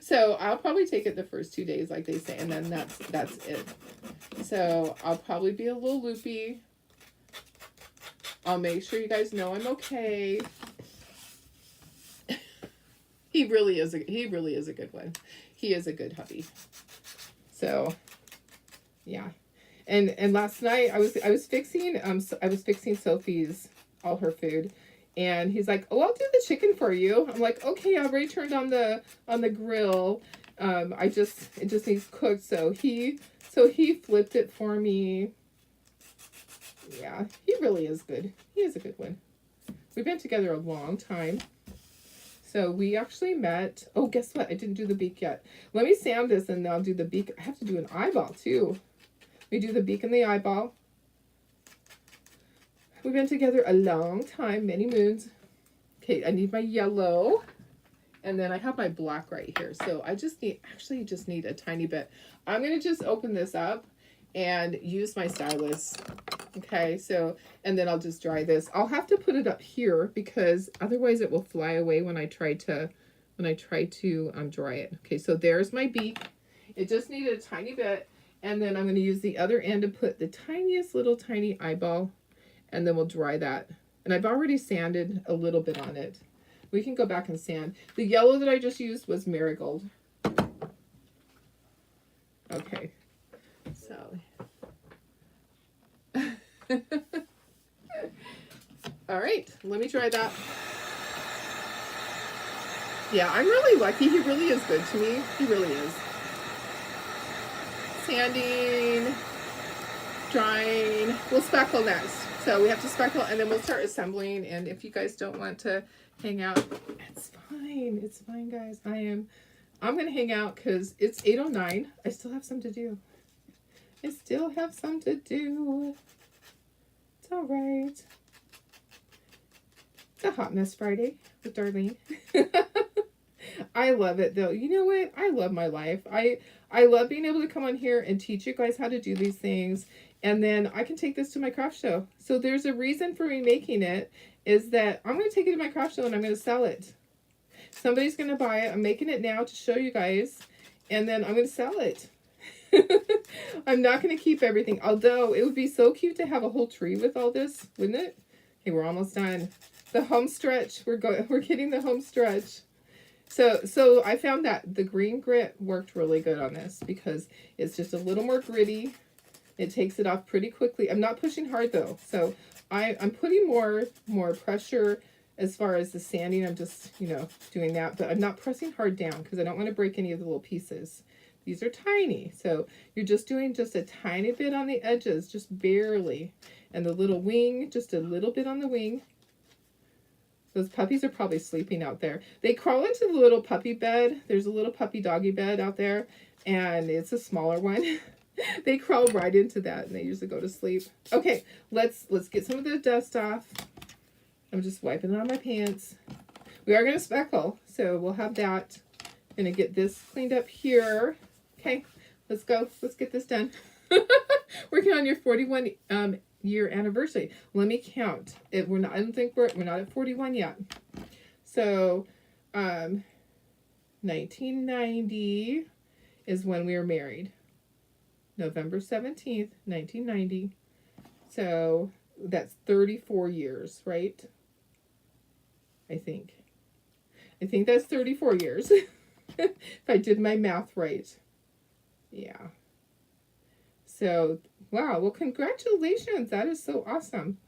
Speaker 1: So I'll probably take it the first 2 days, like they say, and then that's it. So I'll probably be a little loopy. I'll make sure you guys know I'm okay. He really is a good one. He is a good hubby. So yeah. And last night I was fixing Sophie's all her food, and he's like, "Oh, I'll do the chicken for you." I'm like, "Okay, I already turned on the grill. It just needs cooked." So he flipped it for me. Yeah, he really is good. He is a good one. We've been together a long time. So we actually met. Oh, guess what? I didn't do the beak yet. Let me sand this and I'll do the beak. I have to do an eyeball too. We do the beak and the eyeball. We've been together a long time, many moons. Okay, I need my yellow. And then I have my black right here. So I just need a tiny bit. I'm going to just open this up and use my stylus. Okay, so, and then I'll just dry this. I'll have to put it up here because otherwise it will fly away when I try to dry it. Okay, so there's my beak. It just needed a tiny bit. And then I'm going to use the other end to put the tiniest little tiny eyeball, and then we'll dry that. And I've already sanded a little bit on it. We can go back and sand. The yellow that I just used was marigold. Okay. So. All right, let me try that. Yeah, I'm really lucky. He really is good to me. He really is. Sanding, drying. We'll speckle next. So we have to speckle and then we'll start assembling. And if you guys don't want to hang out, it's fine. It's fine, guys. I'm going to hang out because it's 8:09. I still have some to do. It's all right. It's a Hot Mess Friday with Darlene. I love it though. You know what? I love my life. I love being able to come on here and teach you guys how to do these things. And then I can take this to my craft show. So there's a reason for me making it, is that I'm going to take it to my craft show and I'm going to sell it. Somebody's going to buy it. I'm making it now to show you guys. And then I'm going to sell it. I'm not going to keep everything. Although it would be so cute to have a whole tree with all this, wouldn't it? Okay, we're almost done. The home stretch. We're getting the home stretch. So I found that the green grit worked really good on this because it's just a little more gritty. It takes it off pretty quickly. I'm not pushing hard though. So I'm putting more pressure as far as the sanding. I'm just, doing that, but I'm not pressing hard down because I don't want to break any of the little pieces. These are tiny. So you're just doing just a tiny bit on the edges, just barely. And the little wing, just a little bit on the wing. Those puppies are probably sleeping out there. They crawl into the little puppy bed. There's a little puppy doggy bed out there, and it's a smaller one. They crawl right into that, and they usually go to sleep. Okay, let's get some of the dust off. I'm just wiping it on my pants. We are going to speckle, so we'll have that. I'm going to get this cleaned up here. Okay, let's go. Let's get this done. Working on your 41 year anniversary. Let me count. I don't think we're not at 41 yet. So 1990 is when we were married. November 17th, 1990. So that's 34 years, right? I think. I think that's 34 years. If I did my math right. Yeah. So, wow. Well, congratulations. That is so awesome.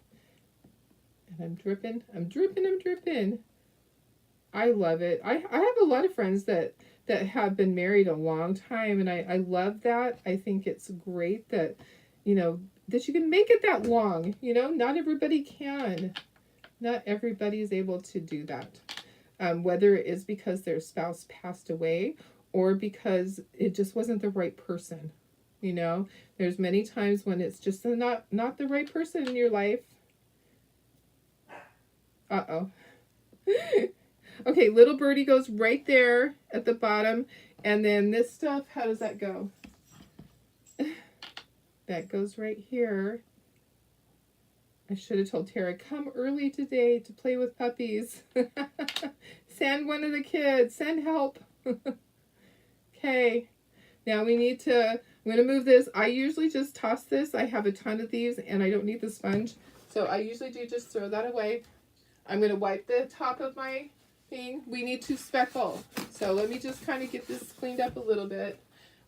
Speaker 1: And I'm dripping. I'm dripping. I'm dripping. I love it. I have a lot of friends that have been married a long time, and I love that. I think it's great that, you know, that you can make it that long. You know, not everybody can. Not everybody is able to do that. Whether it is because their spouse passed away or because it just wasn't the right person. You know, there's many times when it's just not the right person in your life. Uh-oh. Okay, little birdie goes right there at the bottom. And then this stuff, how does that go? That goes right here. I should have told Tara, come early today to play with puppies. Send one of the kids. Send help. Okay. Now we need to, I'm going to move this. I usually just toss this. I have a ton of these and I don't need the sponge. So I usually do just throw that away. I'm going to wipe the top of my thing. We need to speckle. So let me just kind of get this cleaned up a little bit.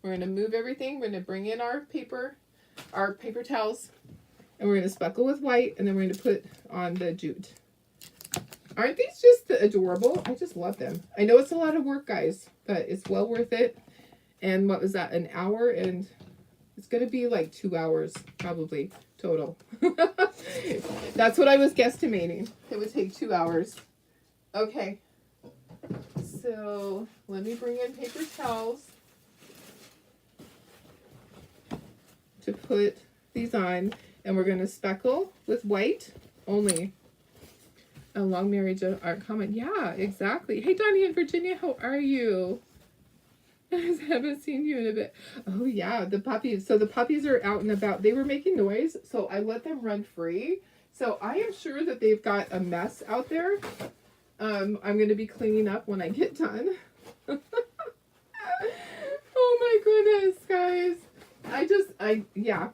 Speaker 1: We're going to move everything. We're going to bring in our paper towels. And we're going to speckle with white, and then we're going to put on the jute. Aren't these just adorable? I just love them. I know it's a lot of work, guys, but it's well worth it. And what was that, an hour? And it's going to be like 2 hours, probably, total. That's what I was guesstimating. It would take 2 hours. Okay. So let me bring in paper towels to put these on. And we're going to speckle with white only. A long marriage art comment. Yeah, exactly. Hey, Donnie and Virginia, how are you? I haven't seen you in a bit. Oh, yeah, the puppies. So the puppies are out and about. They were making noise, so I let them run free. So I am sure that they've got a mess out there. I'm going to be cleaning up when I get done. Oh, my goodness, guys. Yeah.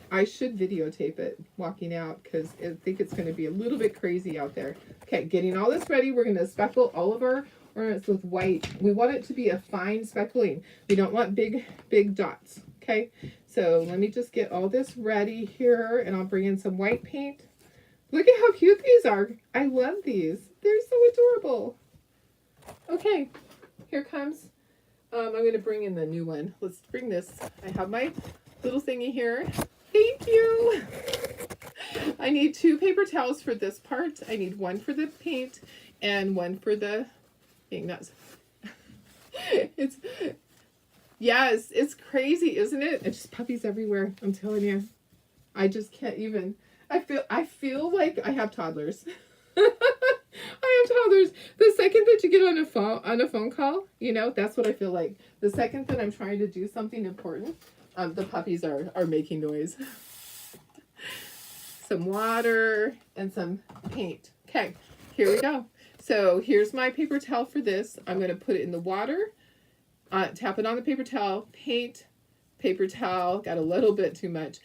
Speaker 1: I should videotape it walking out because I think it's going to be a little bit crazy out there. Okay, getting all this ready. We're going to speckle all of our ornaments with white. We want it to be a fine speckling. We don't want big dots. Okay, so let me just get all this ready here, and I'll bring in some white paint. Look at how cute these are. I love these. They're so adorable. Okay, here comes. I'm going to bring in the new one. Let's bring this. I have my little thingy here. Thank you. I need 2 paper towels for this part. I need 1 for the paint and 1 for the thing. That's yes, it's crazy, isn't it? It's just puppies everywhere. I'm telling you. I just can't even. I feel like I have toddlers. I have toddlers. The second that you get on a phone call, you know, that's what I feel like. The second that I'm trying to do something important, the puppies are making noise. Some water and some paint. Okay, here we go. So here's my paper towel for this. I'm going to put it in the water, tap it on the paper towel, paint, paper towel, got a little bit too much,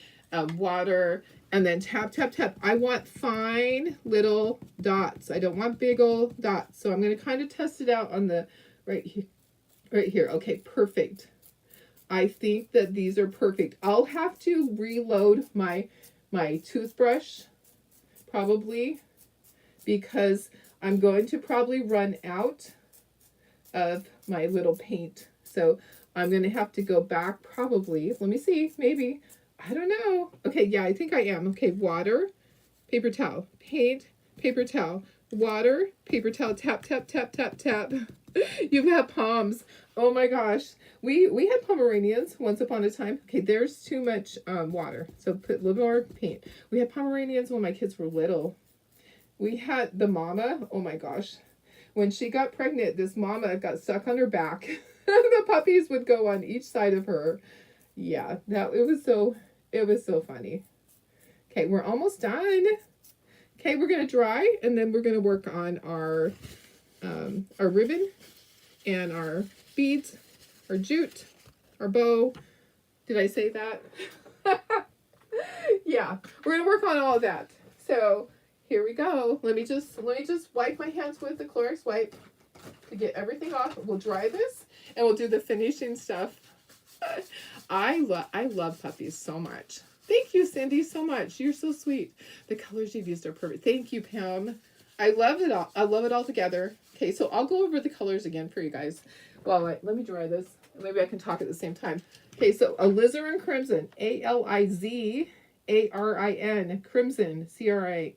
Speaker 1: water, and then tap, tap, tap. I want fine little dots. I don't want big old dots. So I'm going to kind of test it out on the right here. Okay, perfect. I think that these are perfect. I'll have to reload my toothbrush probably because I'm going to probably run out of my little paint. So I'm going to have to go back probably. Let me see, maybe. I don't know. Okay, yeah, I think I am. Okay, water, paper towel, paint, paper towel, water, paper towel, tap, tap, tap, tap, tap. You've got palms. Oh my gosh. We had Pomeranians once upon a time. Okay, there's too much water. So put a little more paint. We had Pomeranians when my kids were little. We had the mama. Oh my gosh. When she got pregnant, this mama got stuck on her back. The puppies would go on each side of her. Yeah, it was so funny. Okay, we're almost done. Okay, we're going to dry, and then we're going to work on our ribbon and our beads, our jute, our bow. Did I say that? Yeah, we're going to work on all of that. So here we go. Let me just wipe my hands with the Clorox wipe to get everything off. We'll dry this and we'll do the finishing stuff. I love puppies so much. Thank you, Cindy, so much. You're so sweet. The colors you've used are perfect. Thank you, Pam. I love it all. I love it all together. Okay, so I'll go over the colors again for you guys. Well, wait, let me dry this. Maybe I can talk at the same time. Okay, so alizarin crimson, ALIZARIN, crimson, CRIMSON.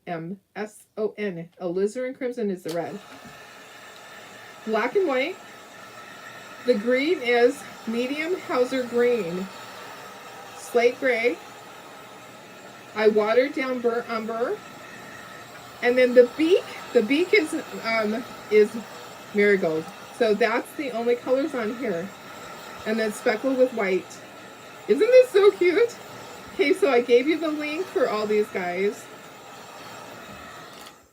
Speaker 1: Alizarin crimson is the red. Black and white. The green is medium Hauser green. Slate gray. I watered down burnt umber. And then the beak is marigold. So that's the only colors on here. And then speckled with white. Isn't this so cute? Okay, so I gave you the link for all these guys.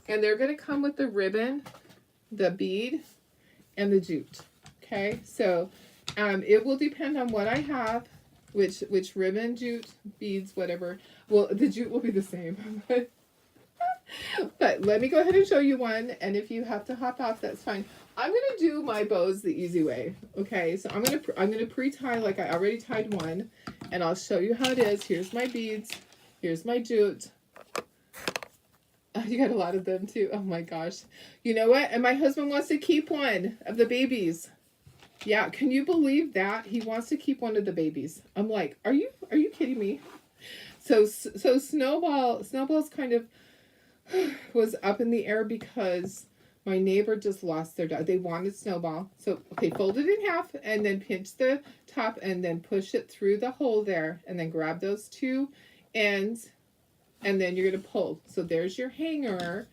Speaker 1: And they're going to come with the ribbon, the bead, and the jute. Okay, so it will depend on what I have, which ribbon, jute, beads, whatever. Well, the jute will be the same. But let me go ahead and show you one, and if you have to hop off, that's fine. I'm gonna do my bows the easy way. Okay, so I'm gonna pre-tie like I already tied one, and I'll show you how it is. Here's my beads. Here's my jute. Oh, you got a lot of them too. Oh my gosh. You know what? And my husband wants to keep one of the babies. Yeah, can you believe that? He wants to keep one of the babies. I'm like, are you kidding me? So Snowball's kind of was up in the air because my neighbor just lost their dog. They wanted Snowball. So, okay, fold it in half and then pinch the top and then push it through the hole there and then grab those two ends and then you're going to pull. So there's your hanger.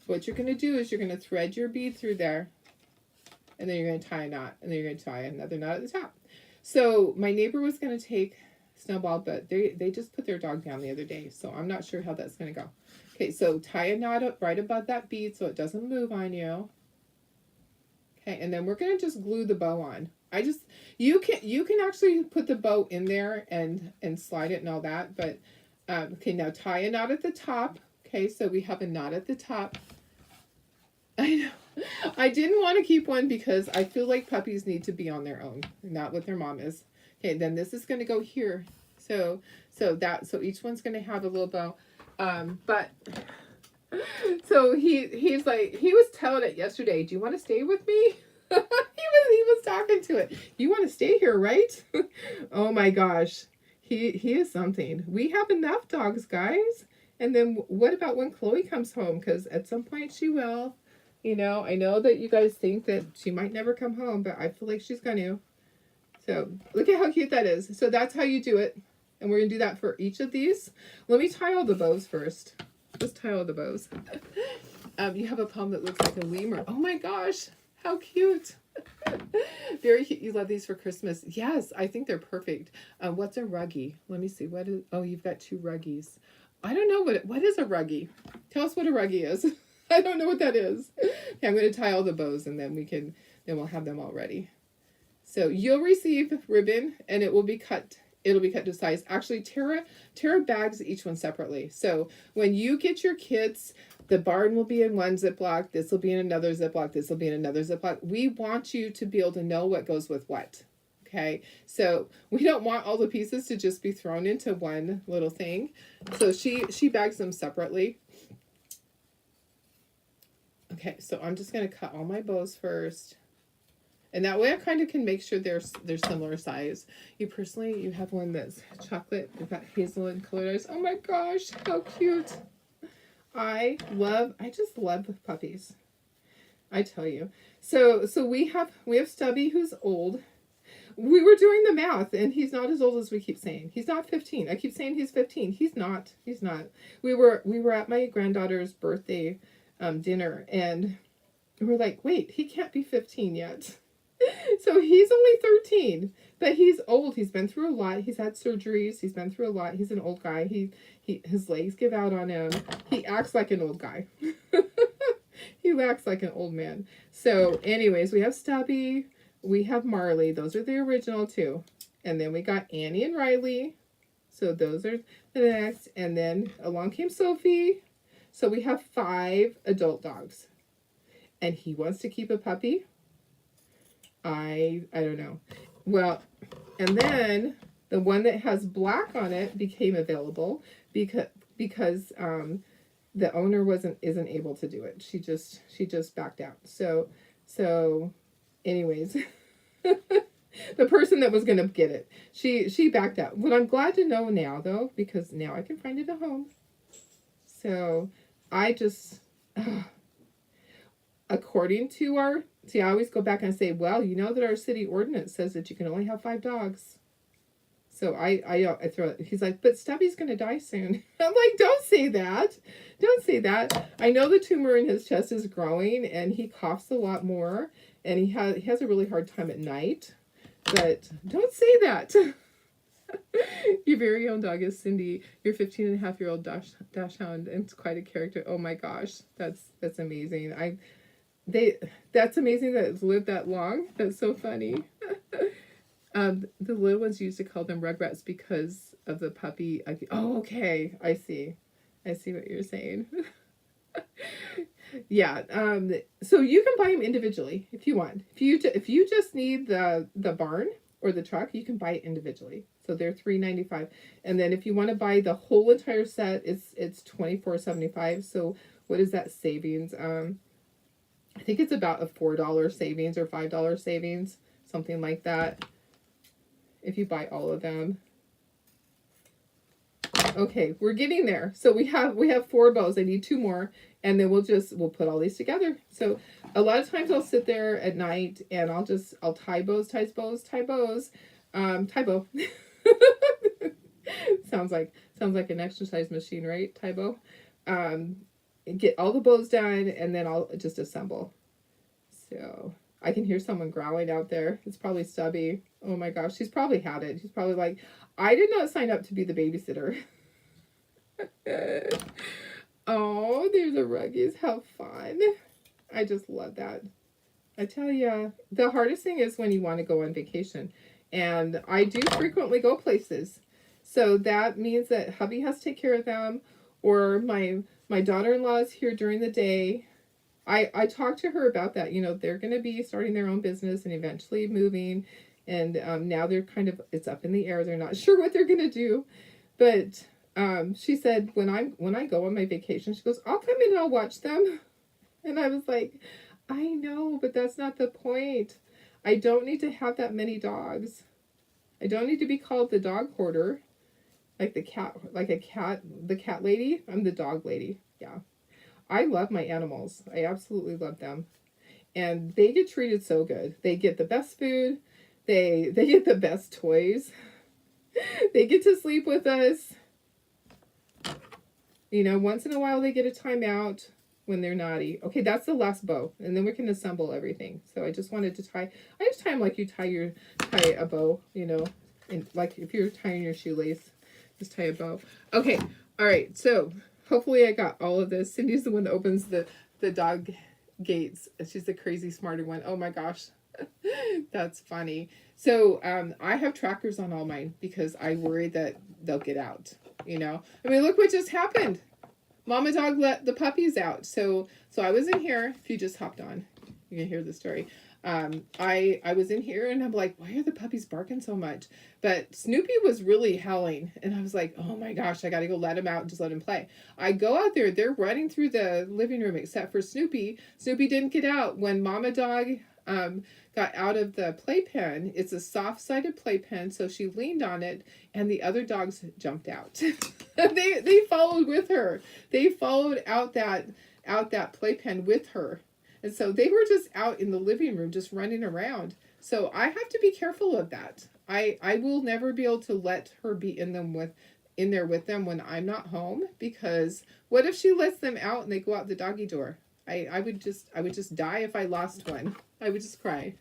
Speaker 1: What you're going to do is you're going to thread your bead through there and then you're going to tie a knot and then you're going to tie another knot at the top. So my neighbor was going to take Snowball, but they just put their dog down the other day. So I'm not sure how that's going to go. Okay, so tie a knot up right above that bead so it doesn't move on you. Okay, and then we're gonna just glue the bow on. You can actually put the bow in there and slide it and all that, but okay, now tie a knot at the top. Okay, so we have a knot at the top. I know. I didn't want to keep one because I feel like puppies need to be on their own, not what their mom is. Okay, then this is gonna go here. So each one's gonna have a little bow. But so he's like, he was telling it yesterday, do you want to stay with me? he was talking to it. You want to stay here, right? Oh my gosh. He is something. We have enough dogs, guys. And then what about when Chloe comes home? Because at some point she will. You know, I know that you guys think that she might never come home, but I feel like she's going to. So look at how cute that is. So that's how you do it. And we're going to do that for each of these. Let me tie all the bows first. Let's tie all the bows. You have a palm that looks like a lemur. Oh my gosh, how cute. Very cute. You love these for Christmas. Yes, I think they're perfect. What's a ruggie? Let me see. Oh, you've got two ruggies. I don't know what is a ruggie. Tell us what a ruggie is. I don't know what that is. Okay, I'm going to tie all the bows and then we'll have them all ready. So you'll receive ribbon and it will be cut. It'll be cut to size. Actually, Tara bags each one separately. So when you get your kits, the barn will be in one Ziploc. This will be in another Ziploc. This will be in another Ziploc. We want you to be able to know what goes with what. Okay. So we don't want all the pieces to just be thrown into one little thing. So she bags them separately. Okay. So I'm just going to cut all my bows first. And that way I kind of can make sure they're similar size. You have one that's chocolate. You've got hazel colored eyes. Oh my gosh, how cute. I just love puppies. I tell you. So we have Stubby who's old. We were doing the math and he's not as old as we keep saying. He's not 15. I keep saying he's 15. He's not. We were at my granddaughter's birthday dinner and we're like, wait, he can't be 15 yet. So he's only 13, but he's old. He's been through a lot. He's had surgeries. He's been through a lot. He's an old guy. His legs give out on him. He acts like an old guy. He acts like an old man. So anyways, we have Stubby. We have Marley. Those are the original two. And then we got Annie and Riley. So those are the next. And then along came Sophie. So we have 5 adult dogs. And he wants to keep a puppy. I don't know. Well, and then the one that has black on it became available because the owner isn't able to do it. She just backed out. So anyways, the person that was going to get it, she backed out. What I'm glad to know now though, because now I can find it at home. So I just according to our, see, I always go back and say, well, you know that our city ordinance says that you can only have 5 dogs. So I throw it. He's like, but Stubby's going to die soon. I'm like, don't say that. Don't say that. I know the tumor in his chest is growing and he coughs a lot more and he has a really hard time at night. But don't say that. Your very own dog is Cindy, your 15-and-a-half-year-old dachshund, and it's quite a character. Oh my gosh, that's amazing. That's amazing that it's lived that long. That's so funny. The little ones used to call them rugrats because of the puppy. Oh, okay. I see what you're saying. Yeah. So you can buy them individually if you want. If you just need the barn or the truck, you can buy it individually. So they're $3.95. And then if you want to buy the whole entire set, it's $24.75. So what is that savings? I think it's about a $4 savings or $5 savings, something like that, if you buy all of them. Okay, we're getting there. So we have 4 bows. I need 2 more, and then we'll put all these together. So a lot of times I'll sit there at night and I'll tie bows, tie bows, tie bows, tie bow. sounds like an exercise machine, right? Tie bow. Get all the bows done, and then I'll just assemble. So I can hear someone growling out there. It's probably Stubby. Oh my gosh, she's probably had it. She's probably like, I did not sign up to be the babysitter. Oh, there's a Ruggies. How fun. I just love that. I tell you, the hardest thing is when you want to go on vacation. And I do frequently go places. So that means that hubby has to take care of them, or my daughter-in-law is here during the day. I talked to her about that. You know, they're going to be starting their own business and eventually moving. And now they're it's up in the air. They're not sure what they're going to do. But she said, when I go on my vacation, she goes, I'll come in and I'll watch them. And I was like, I know, but that's not the point. I don't need to have that many dogs. I don't need to be called the dog hoarder. The cat lady. I'm the dog lady. Yeah. I love my animals. I absolutely love them. And they get treated so good. They get the best food. They get the best toys. They get to sleep with us. You know, once in a while they get a timeout when they're naughty. Okay, that's the last bow. And then we can assemble everything. So I just wanted to tie them like you tie a bow, you know, and like if you're tying your shoelace, just tie a bow. Okay, all right, so hopefully I got all of this. Cindy's the one that opens the dog gates. She's the crazy smarter one. Oh my gosh. That's funny. So I have trackers on all mine because I worry that they'll get out, you know. I mean, look what just happened. Mama dog let the puppies out. So I was in here. If you just hopped on, you can hear the story. I was in here and I'm like, why are the puppies barking so much? But Snoopy was really howling. And I was like, oh my gosh, I got to go let him out and just let him play. I go out there. They're running through the living room except for Snoopy. Snoopy didn't get out. When Mama dog got out of the playpen, it's a soft-sided playpen, so she leaned on it and the other dogs jumped out. They followed with her. They followed out that playpen with her. And so they were just out in the living room, just running around. So I have to be careful of that. I will never be able to let her be in there with them when I'm not home, because what if she lets them out and they go out the doggy door? I would just die if I lost one. I would just cry.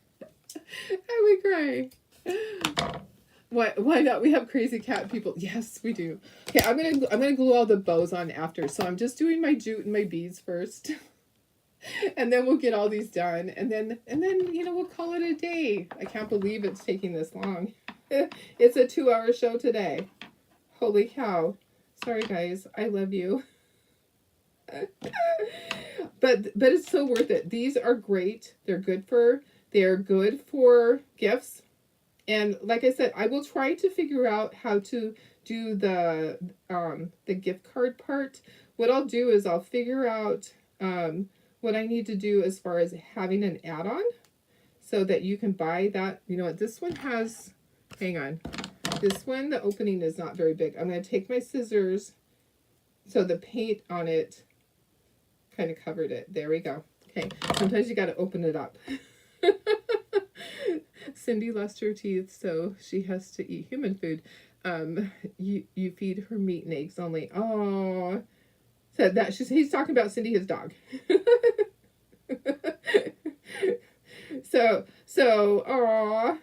Speaker 1: I would cry. Why not? We have crazy cat people. Yes, we do. Okay, I'm gonna glue all the bows on after. So I'm just doing my jute and my beads first. And then we'll get all these done, and then you know, we'll call it a day. I can't believe it's taking this long. It's a 2-hour show today. Holy cow. Sorry guys, I love you. But it's so worth it. These are great. They're good for gifts. And like I said, I will try to figure out how to do the gift card part. What I'll do is I'll figure out what I need to do as far as having an add-on so that you can buy that. You know what? This one has, hang on. This one, the opening is not very big. I'm going to take my scissors so the paint on it kind of covered it. There we go. Okay. Sometimes you got to open it up. Cindy lost her teeth, so she has to eat human food. You feed her meat and eggs only. Oh, so that he's talking about Cindy, his dog. Aw,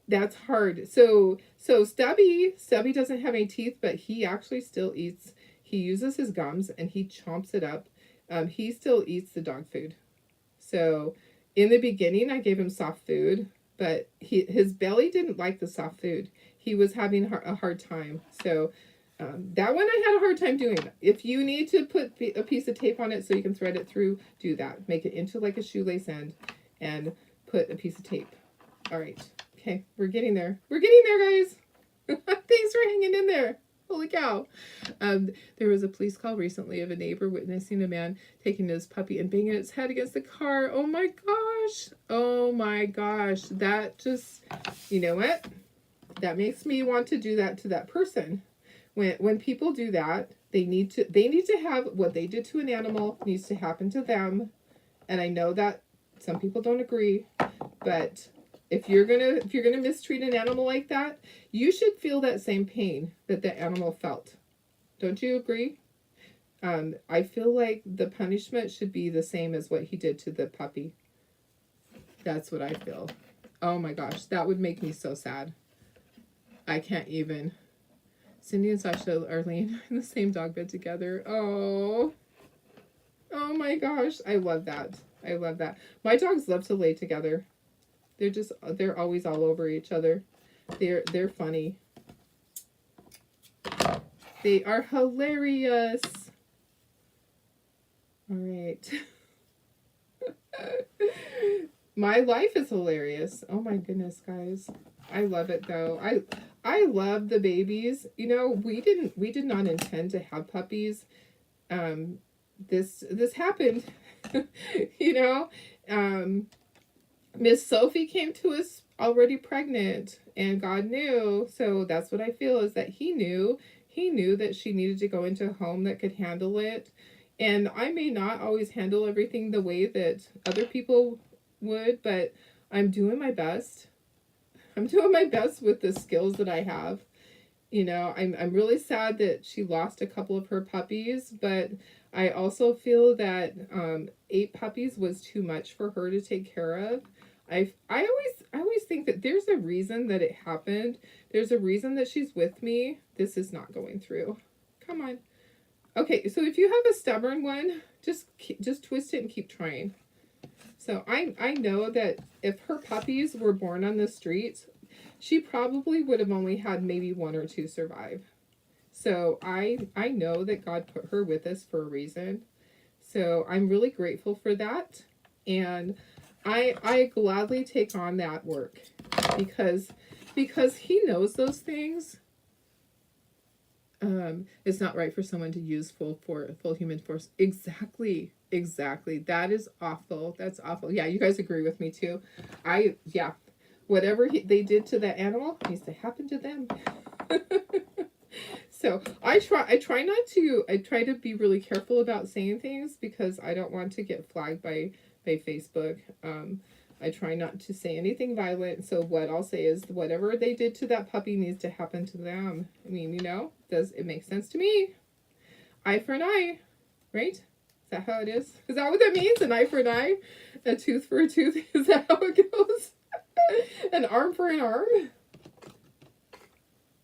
Speaker 1: that's hard. So Stubby doesn't have any teeth, but he actually still eats. He uses his gums and he chomps it up. He still eats the dog food. So in the beginning, I gave him soft food, but his belly didn't like the soft food. He was having a hard time. So that one I had a hard time doing. If you need to put a piece of tape on it so you can thread it through, do that. Make it into like a shoelace end and put a piece of tape. All right. Okay, we're getting there. We're getting there, guys. Thanks for hanging in there. Holy cow. There was a police call recently of a neighbor witnessing a man taking his puppy and banging its head against the car. Oh my gosh. Oh my gosh. That just, you know what? That makes me want to do that to that person. When people do that, they need to have what they did to an animal needs to happen to them. And I know that some people don't agree, but if you're gonna mistreat an animal like that, you should feel that same pain that the animal felt. Don't you agree? I feel like the punishment should be the same as what he did to the puppy. That's what I feel. Oh my gosh, that would make me so sad. I can't even. Cindy and Sasha are laying in the same dog bed together. Oh my gosh, I love that. I love that. My dogs love to lay together. They're always all over each other. They're funny. They are hilarious. All right. My life is hilarious. Oh my goodness, guys. I love it though. I love the babies. You know, we did not intend to have puppies. This happened. You know, Miss Sophie came to us already pregnant, and God knew. So that's what I feel is that he knew that she needed to go into a home that could handle it. And I may not always handle everything the way that other people would, but I'm doing my best. I'm doing my best with the skills that I have. You know, I'm really sad that she lost a couple of her puppies, but I also feel that 8 puppies was too much for her to take care of. I always think that there's a reason that it happened. There's a reason that she's with me. This is not going through. Come on. Okay, so if you have a stubborn one, just twist it and keep trying. So I know that if her puppies were born on the streets, she probably would have only had maybe 1 or 2 survive. So I know that God put her with us for a reason. So I'm really grateful for that. And I gladly take on that work because he knows those things. It's not right for someone to use full human force. Exactly. That is awful. That's awful. Yeah, you guys agree with me too. Whatever they did to that animal needs to happen to them. So I try to be really careful about saying things because I don't want to get flagged by Facebook. I try not to say anything violent. So what I'll say is whatever they did to that puppy needs to happen to them. I mean, you know, does it make sense to me? Eye for an eye, right? Is that how it is? Is that what that means? An eye for an eye? A tooth for a tooth? Is that how it goes? An arm for an arm?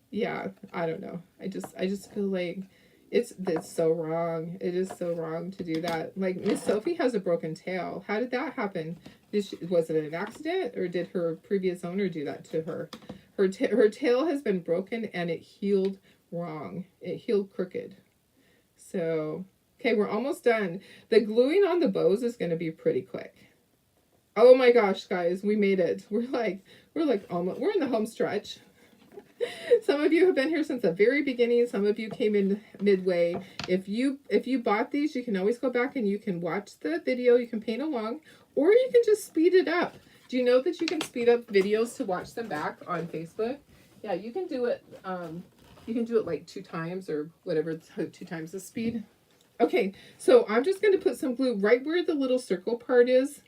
Speaker 1: Yeah, I don't know. I just feel like it's so wrong. It is so wrong to do that. Like Miss Sophie has a broken tail. How did that happen? Was it an accident or did her previous owner do that to her? Her tail has been broken and it healed wrong. It healed crooked. So Okay, we're almost done. The gluing on the bows is going to be pretty quick. Oh my gosh, guys, we made it. We're like almost, we're in the home stretch. Some of you have been here since the very beginning. Some of you came in midway. If you bought these, you can always go back and you can watch the video. You can paint along, or you can just speed it up. Do you know that you can speed up videos to watch them back on Facebook? Yeah, you can do it. You can do it like 2 times or whatever, 2 times the speed. Okay, so I'm just going to put some glue right where the little circle part is.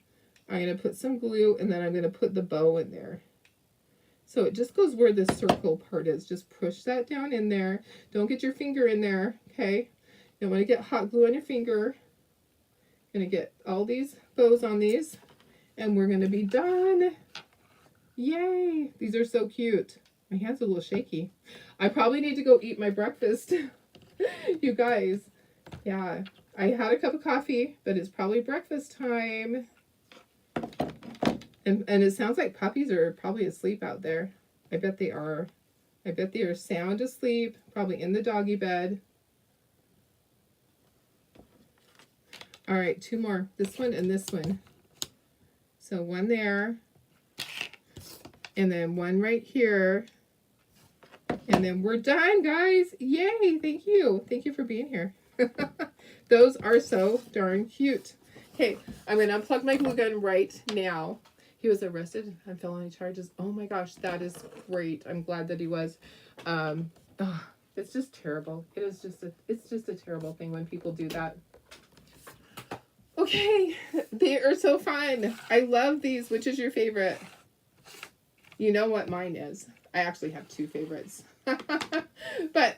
Speaker 1: I'm going to put some glue, and then I'm going to put the bow in there. So it just goes where the circle part is. Just push that down in there. Don't get your finger in there, okay? You don't want to get hot glue on your finger. Going to get all these bows on these, and we're going to be done. Yay! These are so cute. My hand's a little shaky. I probably need to go eat my breakfast. You guys, yeah. I had a cup of coffee, but it's probably breakfast time. And it sounds like puppies are probably asleep out there. I bet they are. I bet they are sound asleep, probably in the doggy bed. All right, 2 more. This one and this one. So 1 there. And then 1 right here. And then we're done, guys. Yay, thank you. Thank you for being here. Those are so darn cute. Okay, I'm going to unplug my glue gun right now. He was arrested on felony charges. Oh my gosh, that is great. I'm glad that he was. It's just terrible. It's just a terrible thing when people do that. Okay, they are so fun. I love these. Which is your favorite? You know what mine is. I actually have 2 favorites. But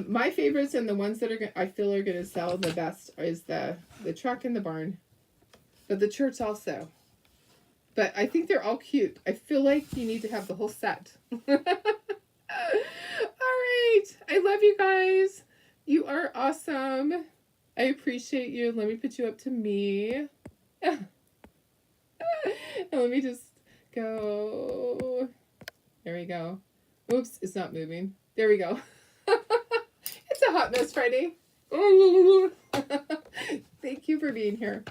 Speaker 1: my favorites and the ones that I feel are going to sell the best is the truck and the barn. But the church also. But I think they're all cute. I feel like you need to have the whole set. All right. I love you guys. You are awesome. I appreciate you. Let me put you up to me. And let me just go. There we go. Oops, it's not moving. There we go. It's a Hot Mess Friday. Thank you for being here.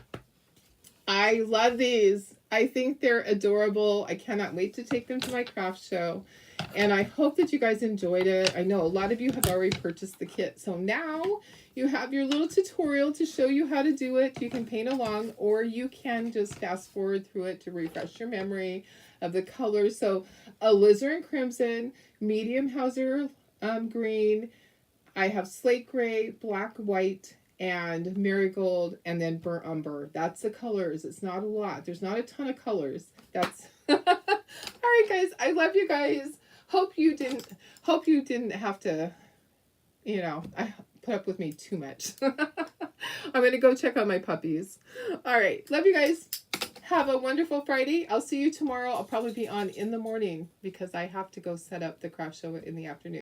Speaker 1: I love these. I think they're adorable. I cannot wait to take them to my craft show. And I hope that you guys enjoyed it. I know a lot of you have already purchased the kit. So now you have your little tutorial to show you how to do it. You can paint along, or you can just fast forward through it to refresh your memory of the colors. So alizarin crimson, medium Hauser green. I have slate gray, black, white, and marigold, and then burnt umber. That's the colors. It's not a lot. There's not a ton of colors. That's all right, guys. I love you guys. Hope you didn't have to, put up with me too much. I'm gonna go check on my puppies. All right, love you guys. Have a wonderful Friday. I'll see you tomorrow. I'll probably be on in the morning because I have to go set up the craft show in the afternoon.